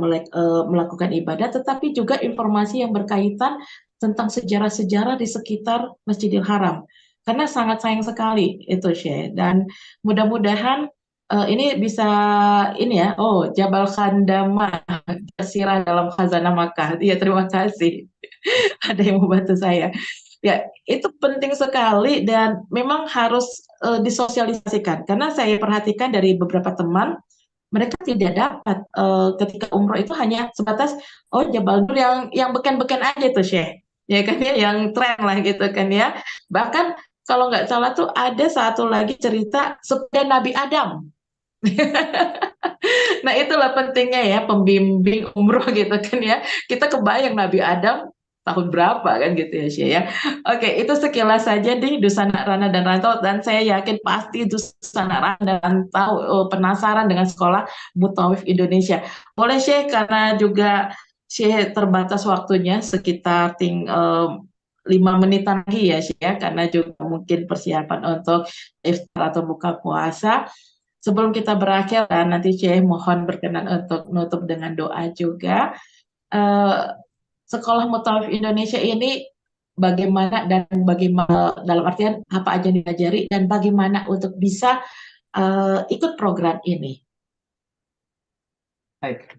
melakukan ibadah, tetapi juga informasi yang berkaitan tentang sejarah-sejarah di sekitar Masjidil Haram. Karena sangat sayang sekali itu, Syekh. Dan mudah-mudahan ini bisa ini ya, oh Jabal Khandama tersirat dalam khazanah Makkah. Ya terima kasih. Ada yang membantu saya. Ya itu penting sekali dan memang harus disosialisasikan. Karena saya perhatikan dari beberapa teman, mereka tidak dapat ketika umroh itu hanya sebatas oh Jabal Nur yang beken-beken aja tuh Syekh. Ya kan ya, yang tren lah gitu kan ya. Bahkan kalau nggak salah tuh ada satu lagi cerita sepeda Nabi Adam. Nah, itulah pentingnya ya pembimbing umroh gitu kan ya. Kita kebayang Nabi Adam tahun berapa kan gitu ya Syekh ya. Oke, itu sekilas saja di Dusana Rana dan Rantau dan saya yakin pasti Dusana Rana dan Rantau penasaran dengan sekolah Mutawif Indonesia. Boleh Syekh karena juga Syekh terbatas waktunya sekitar 5 menitan lagi ya Syekh ya karena juga mungkin persiapan untuk iftar atau buka puasa. Sebelum kita berakhir, nanti Syekh mohon berkenan untuk nutup dengan doa juga. Eh, Sekolah Mutawif Indonesia ini bagaimana dan bagaimana dalam artian apa aja yang diajari dan bagaimana untuk bisa ikut program ini. Baik.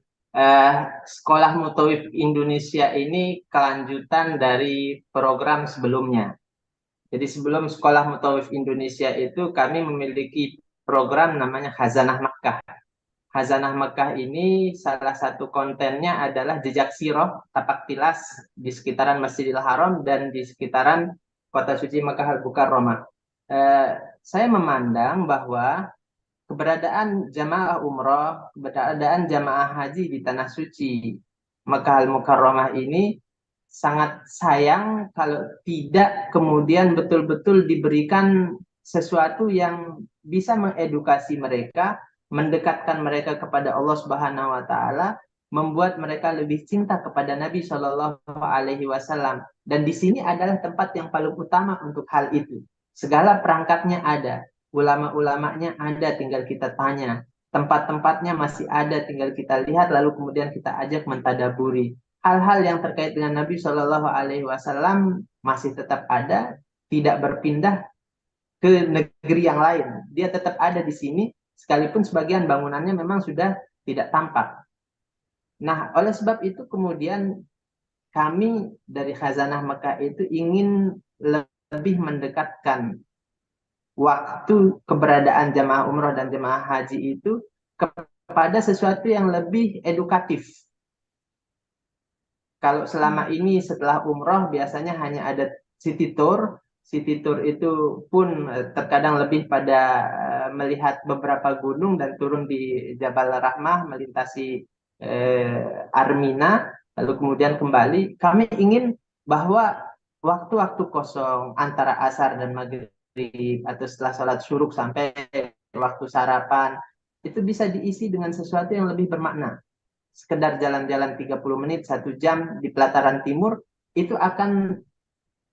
Sekolah Mutawif Indonesia ini kelanjutan dari program sebelumnya. Jadi sebelum Sekolah Mutawif Indonesia itu kami memiliki program namanya Khazanah Makkah. Khazanah Makkah ini salah satu kontennya adalah jejak sirah, tapak tilas di sekitaran Masjidil Haram dan di sekitaran kota suci Makkah Al-Mukarramah. Saya memandang bahwa keberadaan jamaah umroh, keberadaan jamaah haji di tanah suci Makkah Al-Mukarramah ini sangat sayang kalau tidak kemudian betul-betul diberikan sesuatu yang bisa mengedukasi mereka, mendekatkan mereka kepada Allah Subhanahu wa taala, membuat mereka lebih cinta kepada Nabi Shallallahu alaihi wasallam. Dan di sini adalah tempat yang paling utama untuk hal itu. Segala perangkatnya ada, ulama-ulamanya ada, tinggal kita tanya. Tempat-tempatnya masih ada, tinggal kita lihat, lalu kemudian kita ajak mentadaburi. Hal-hal yang terkait dengan Nabi Shallallahu Alaihi Wasallam masih tetap ada, tidak berpindah ke negeri yang lain. Dia tetap ada di sini, sekalipun sebagian bangunannya memang sudah tidak tampak. Nah, oleh sebab itu kemudian kami dari Khazanah Mekah itu ingin lebih mendekatkan waktu keberadaan jamaah umroh dan jamaah haji itu kepada sesuatu yang lebih edukatif. Kalau selama ini setelah umroh biasanya hanya ada city tour. City tour itu pun terkadang lebih pada melihat beberapa gunung dan turun di Jabal Rahmah, melintasi Armina, lalu kemudian kembali. Kami ingin bahwa waktu-waktu kosong antara asar dan maghrib atau setelah sholat syuruk sampai waktu sarapan itu bisa diisi dengan sesuatu yang lebih bermakna. Sekedar jalan-jalan 30 menit, 1 jam di pelataran timur, itu akan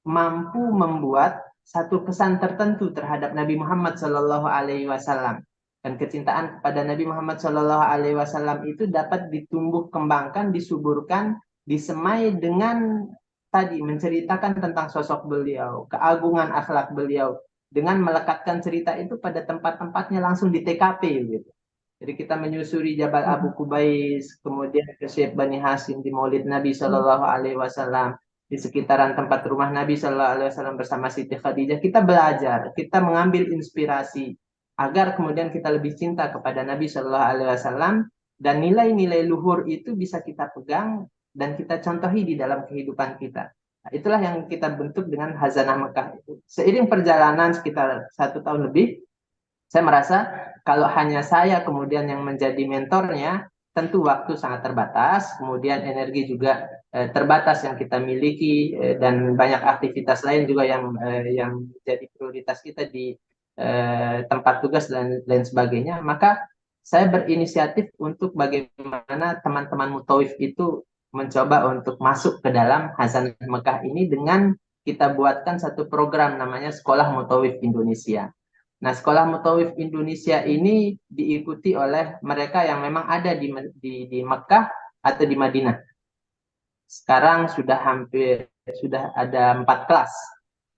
mampu membuat satu pesan tertentu terhadap Nabi Muhammad Shallallahu Alaihi Wasallam. Dan kecintaan kepada Nabi Muhammad Shallallahu Alaihi Wasallam itu dapat ditumbuh kembangkan, disuburkan, disemai dengan tadi menceritakan tentang sosok beliau, keagungan akhlak beliau, dengan melekatkan cerita itu pada tempat-tempatnya langsung di TKP gitu. Jadi kita menyusuri Jabal Abu Kubais, kemudian ke Syekh Bani Hasim di Maulid Nabi Shallallahu Alaihi Wasallam, di sekitaran tempat rumah Nabi Shallallahu Alaihi Wasallam bersama Siti Khadijah. Kita belajar, kita mengambil inspirasi agar kemudian kita lebih cinta kepada Nabi Shallallahu Alaihi Wasallam, dan nilai-nilai luhur itu bisa kita pegang dan kita contohi di dalam kehidupan kita. Nah, itulah yang kita bentuk dengan Khazanah Mekah itu. Seiring perjalanan sekitar 1 tahun lebih, saya merasa kalau hanya saya kemudian yang menjadi mentornya, tentu waktu sangat terbatas, kemudian energi juga terbatas yang kita miliki, dan banyak aktivitas lain juga yang jadi prioritas kita di tempat tugas dan lain sebagainya. Maka saya berinisiatif untuk bagaimana teman-teman Mutawif itu mencoba untuk masuk ke dalam Khazanah Mekah ini dengan kita buatkan satu program namanya Sekolah Mutawif Indonesia. Nah, Sekolah Mutawif Indonesia ini diikuti oleh mereka yang memang ada di Mekah atau di Madinah. Sekarang sudah ada 4 kelas.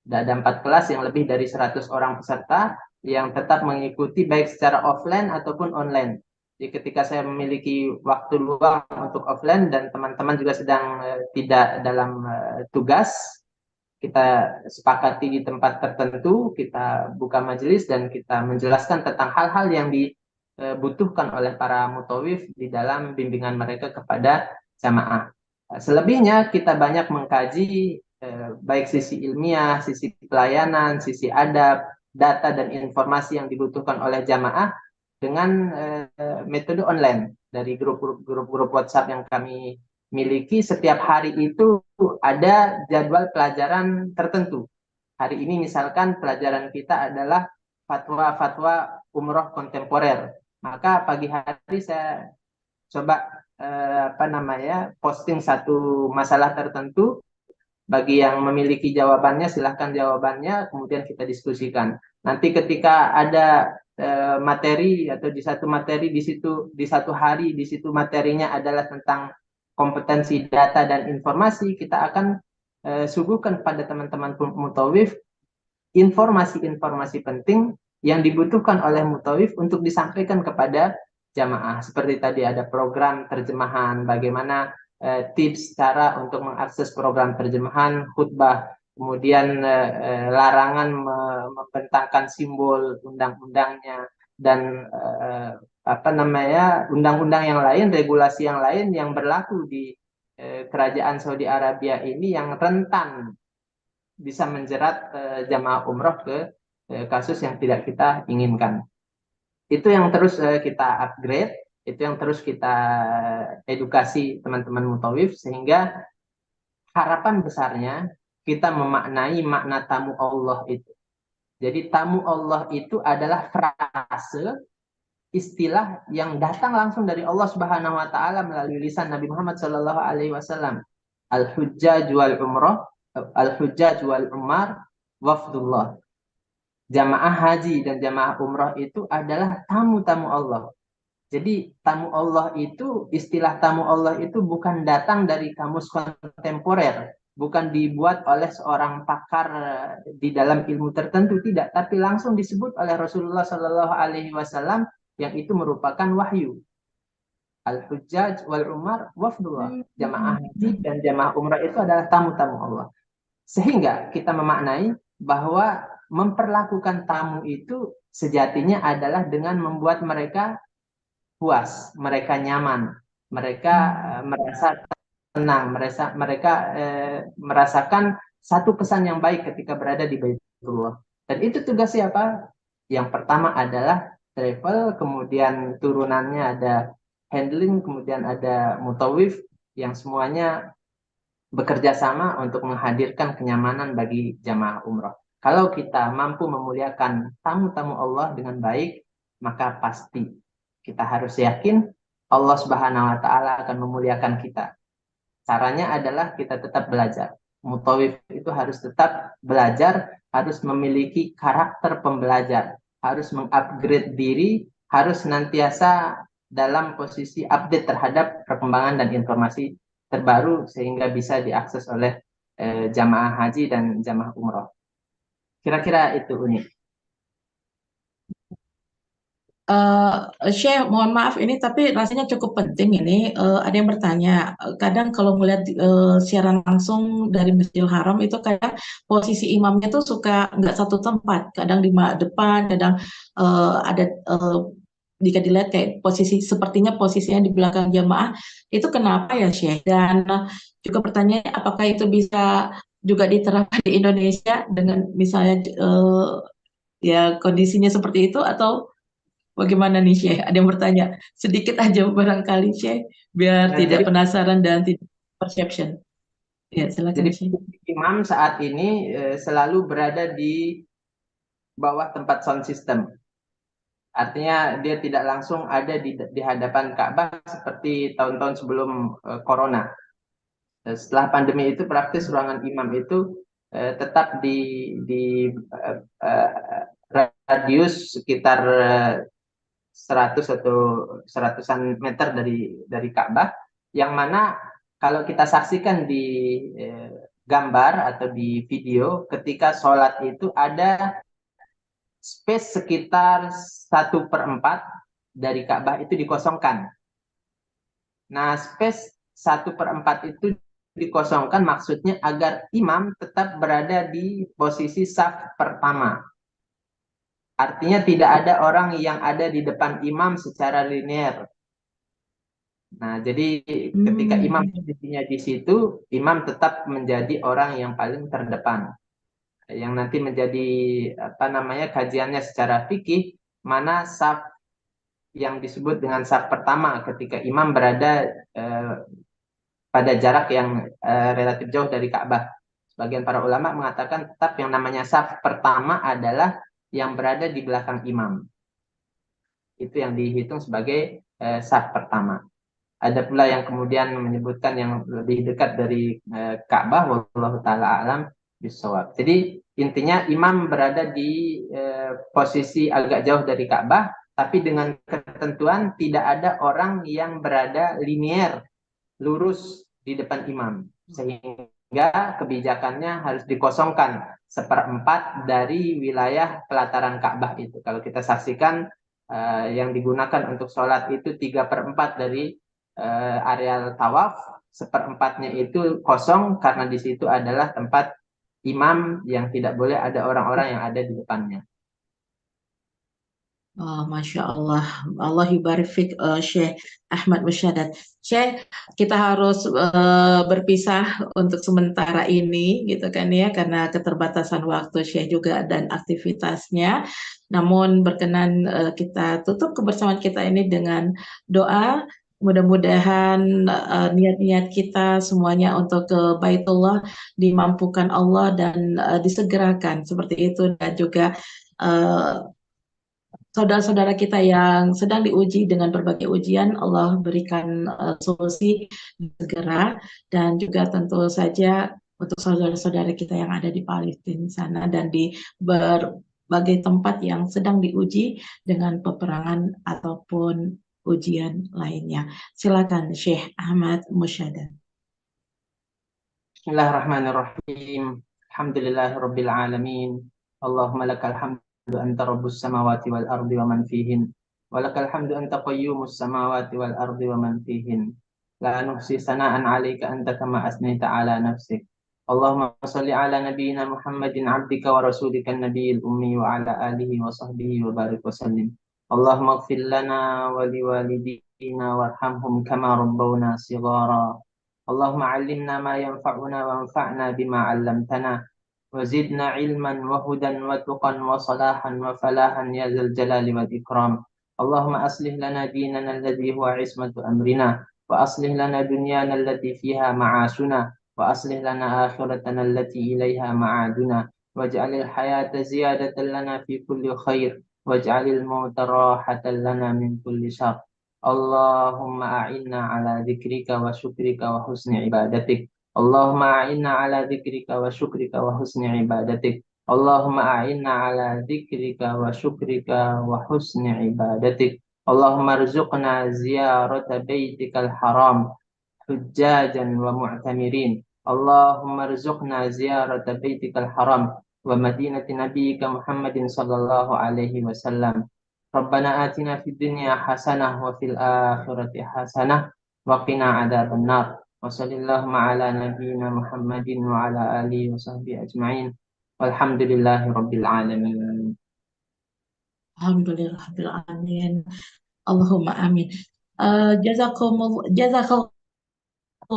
Sudah ada 4 kelas yang lebih dari 100 orang peserta yang tetap mengikuti baik secara offline ataupun online. Jadi ketika saya memiliki waktu luang untuk offline dan teman-teman juga sedang tidak dalam tugas, kita sepakati di tempat tertentu, kita buka majelis dan kita menjelaskan tentang hal-hal yang dibutuhkan oleh para mutawif di dalam bimbingan mereka kepada jamaah. Selebihnya kita banyak mengkaji baik sisi ilmiah, sisi pelayanan, sisi adab, data dan informasi yang dibutuhkan oleh jamaah dengan metode online dari grup-grup WhatsApp yang kami miliki. Setiap hari itu ada jadwal pelajaran tertentu. Hari ini misalkan pelajaran kita adalah fatwa-fatwa umroh kontemporer. Maka pagi hari saya coba posting satu masalah tertentu. Bagi yang memiliki jawabannya silahkan jawabannya, kemudian kita diskusikan. Nanti ketika ada materi atau di satu materi di satu hari di situ materinya adalah tentang kompetensi data dan informasi, kita akan suguhkan pada teman-teman mutawif informasi-informasi penting yang dibutuhkan oleh mutawif untuk disampaikan kepada jamaah. Seperti tadi ada program terjemahan, bagaimana tips cara untuk mengakses program terjemahan khutbah, kemudian larangan membentangkan simbol undang-undangnya, dan undang-undang yang lain, regulasi yang lain yang berlaku di kerajaan Saudi Arabia ini yang rentan bisa menjerat jamaah umroh ke kasus yang tidak kita inginkan. Itu yang terus kita upgrade, itu yang terus kita edukasi teman-teman mutawif, sehingga harapan besarnya kita memaknai makna tamu Allah itu. Jadi tamu Allah itu adalah frase, istilah yang datang langsung dari Allah Subhanahu wa taala melalui lisan Nabi Muhammad sallallahu alaihi wasallam. Al-hujjaj wal umrah, al-hujjaj wal umar wafdullah. Jamaah haji dan jamaah umrah itu adalah tamu-tamu Allah. Jadi tamu Allah itu, istilah tamu Allah itu bukan datang dari kamus kontemporer, bukan dibuat oleh seorang pakar di dalam ilmu tertentu, tidak, tapi langsung disebut oleh Rasulullah Shallallahu Alaihi Wasallam, yang itu merupakan wahyu. Al-Hujjaj wal Umar wafdullah. Jamaah haji dan jamaah umrah itu adalah tamu-tamu Allah. Sehingga kita memaknai bahwa memperlakukan tamu itu sejatinya adalah dengan membuat mereka puas, mereka nyaman, mereka merasa tenang, mereka merasakan satu kesan yang baik ketika berada di Baitullah. Dan itu tugas siapa? Yang pertama adalah travel, kemudian turunannya ada handling, kemudian ada mutawif, yang semuanya bekerja sama untuk menghadirkan kenyamanan bagi jamaah umroh. Kalau kita mampu memuliakan tamu-tamu Allah dengan baik, maka pasti kita harus yakin Allah Subhanahu wa Ta'ala akan memuliakan kita. Caranya adalah kita tetap belajar. Mutawif itu harus tetap belajar, harus memiliki karakter pembelajar, harus mengupgrade diri, harus senantiasa dalam posisi update terhadap perkembangan dan informasi terbaru sehingga bisa diakses oleh jamaah haji dan jamaah umroh. Kira-kira itu unik. Syekh, mohon maaf ini tapi rasanya cukup penting ini. Ada yang bertanya, kadang kalau melihat siaran langsung dari Masjidil Haram itu kadang posisi imamnya tuh suka nggak satu tempat, kadang di depan, kadang ada jika dilihat kayak sepertinya posisinya di belakang jamaah, itu kenapa ya Syekh? Dan juga pertanyaan, apakah itu bisa juga diterapkan di Indonesia dengan misalnya ya kondisinya seperti itu, atau bagaimana nih Syekh? Ada yang bertanya sedikit aja barangkali Syekh, biar tidak Jadi penasaran dan tidak perception. Ya, silakan Jadi Syekh. imam saat ini selalu berada di bawah tempat sound system. Artinya dia tidak langsung ada di hadapan Ka'bah seperti tahun-tahun sebelum Corona. Setelah pandemi itu praktis ruangan imam itu tetap di radius sekitar 100 atau seratusan meter dari Ka'bah, yang mana kalau kita saksikan di gambar atau di video, ketika sholat itu ada space sekitar 1/4 dari Ka'bah itu dikosongkan. Nah, space 1/4 itu dikosongkan maksudnya agar imam tetap berada di posisi saf pertama. Artinya tidak ada orang yang ada di depan imam secara linear. Nah, jadi ketika imam posisinya di situ, imam tetap menjadi orang yang paling terdepan. Yang nanti menjadi kajiannya secara fikih, mana saf yang disebut dengan saf pertama ketika imam berada pada jarak yang relatif jauh dari Ka'bah. Sebagian para ulama mengatakan tetap yang namanya saf pertama adalah yang berada di belakang imam. Itu yang dihitung sebagai saf pertama. Ada pula yang kemudian menyebutkan yang lebih dekat dari Ka'bah, wallahu taala alam bisawab. Jadi intinya imam berada di posisi agak jauh dari Ka'bah, tapi dengan ketentuan tidak ada orang yang berada linier, lurus di depan imam. Sehingga kebijakannya harus dikosongkan 1/4 dari wilayah pelataran Ka'bah itu. Kalau kita saksikan yang digunakan untuk sholat itu 3/4 dari areal tawaf, 1/4-nya itu kosong karena di situ adalah tempat imam yang tidak boleh ada orang-orang yang ada di depannya. Oh, Masya Allah, Allah yubarik fik, Syekh Ahmad Musyadat. Syekh, kita harus berpisah untuk sementara ini, gitu kan ya, karena keterbatasan waktu Syekh juga dan aktivitasnya. Namun berkenan kita tutup kebersamaan kita ini dengan doa. Mudah-mudahan niat-niat kita semuanya untuk ke Baitullah dimampukan Allah dan disegerakan seperti itu, dan juga saudara-saudara kita yang sedang diuji dengan berbagai ujian, Allah berikan solusi segera, dan juga tentu saja untuk saudara-saudara kita yang ada di Palestina sana dan di berbagai tempat yang sedang diuji dengan peperangan ataupun ujian lainnya. Silakan Syekh Ahmad Musyadat. Bismillahirrahmanirrahim. Alhamdulillahirabbil alamin. Allahumma lakal hamdu anta rabbus samawati wal ardi wa man fihin. Wa lakal hamdu anta qayyumus samawati wal ardi wa man fihin. La nuhsi sana'an 'alaika anta kama asnaita 'ala nafsik. Allahumma shalli 'ala nabiyyina Muhammadin 'abdika wa rasulika an-nabiyil ummi wa 'ala alihi wa sahbihi wa barik wa sallim. Allahumma ighfir lana wa liwalidina warhamhum kama rabbawna shighara. اللهم علمنا ما ينفعنا وانفعنا بما علمتنا وزدنا علما وهدى وتقا وصلاحا وفلاحا يا ذا الجلال والإكرام. اللهم أصلح لنا ديننا الذي هو عصمة أمرنا وأصلح لنا دنيانا التي فيها معاشنا وأصلح لنا آخرتنا التي إليها معادنا واجعل الحياة زيادة لنا في كل خير واجعل الموت راحة لنا من كل شر. اللهم أعنا على ذكرك وشكرك وحسن عبادتك. اللهم أعنا على ذكرك وشكرك وحسن عبادتك. اللهم أعنا على ذكرك وشكرك وحسن عبادتك. اللهم ارزقنا زيارة بيتك الحرام حجاجا ومعتمرين. اللهم ارزقنا زيارة بيتك الحرام ومدينة نبيك محمد صلى الله عليه وسلم. ربنا آتنا في الدنيا حسنة وفي الآخرة حسنة وقنا عذاب النار. وصلى اللهم على نبينا محمد وعلى آله وصحبه أجمعين والحمد لله رب العالمين. Alhamdulillahirrahmanirrahim. Allahumma amin. Jazakallah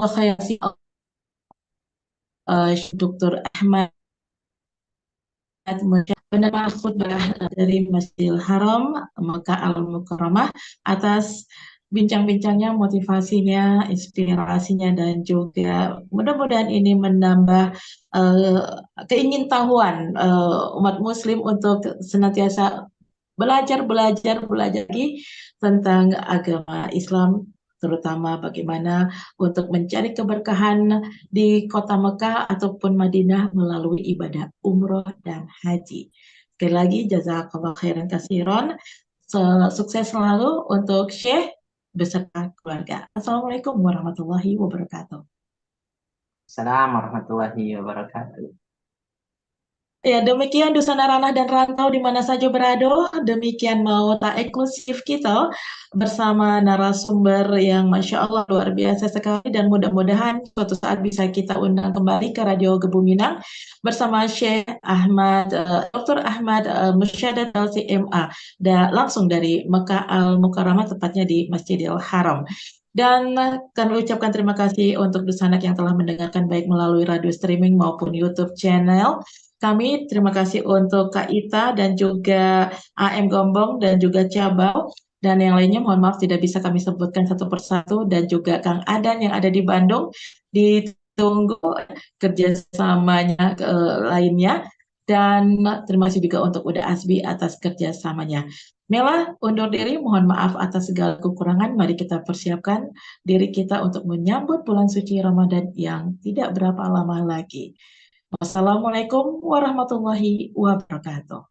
khairan, Dr. Ahmad, penerima khutbah dari Masjidil Haram Mekah Al-Mukarramah atas bincang-bincangnya, motivasinya, inspirasinya, dan juga mudah-mudahan ini menambah keingintahuan umat Muslim untuk senantiasa belajar lagi tentang agama Islam, terutama bagaimana untuk mencari keberkahan di kota Mekah ataupun Madinah melalui ibadah umroh dan haji. Sekali lagi, jazakallah khairan kasiron. Sukses selalu untuk Syekh beserta keluarga. Assalamualaikum warahmatullahi wabarakatuh. Assalamualaikum warahmatullahi wabarakatuh. Ya, demikian Dusana Ranah dan Rantau di mana saja berada. Demikian Mauta eksklusif kita bersama narasumber yang Masya Allah luar biasa sekali, dan mudah-mudahan suatu saat bisa kita undang kembali ke Radio Gebuminang bersama Syekh Ahmad, Dr. Ahmad Musyadad LCMA, langsung dari Mekah Al-Mukarramah, tepatnya di Masjidil Haram. Dan kami ucapkan terima kasih untuk Dusanak yang telah mendengarkan baik melalui radio streaming maupun YouTube channel kami. Terima kasih untuk Kak Ita dan juga AM Gombong dan juga Cabau dan yang lainnya. Mohon maaf tidak bisa kami sebutkan satu persatu, dan juga Kang Adan yang ada di Bandung. Ditunggu kerjasamanya lainnya. Dan terima kasih juga untuk Uda Asbi atas kerjasamanya. Mela undur diri, mohon maaf atas segala kekurangan. Mari kita persiapkan diri kita untuk menyambut bulan suci Ramadan yang tidak berapa lama lagi. Wassalamualaikum warahmatullahi wabarakatuh.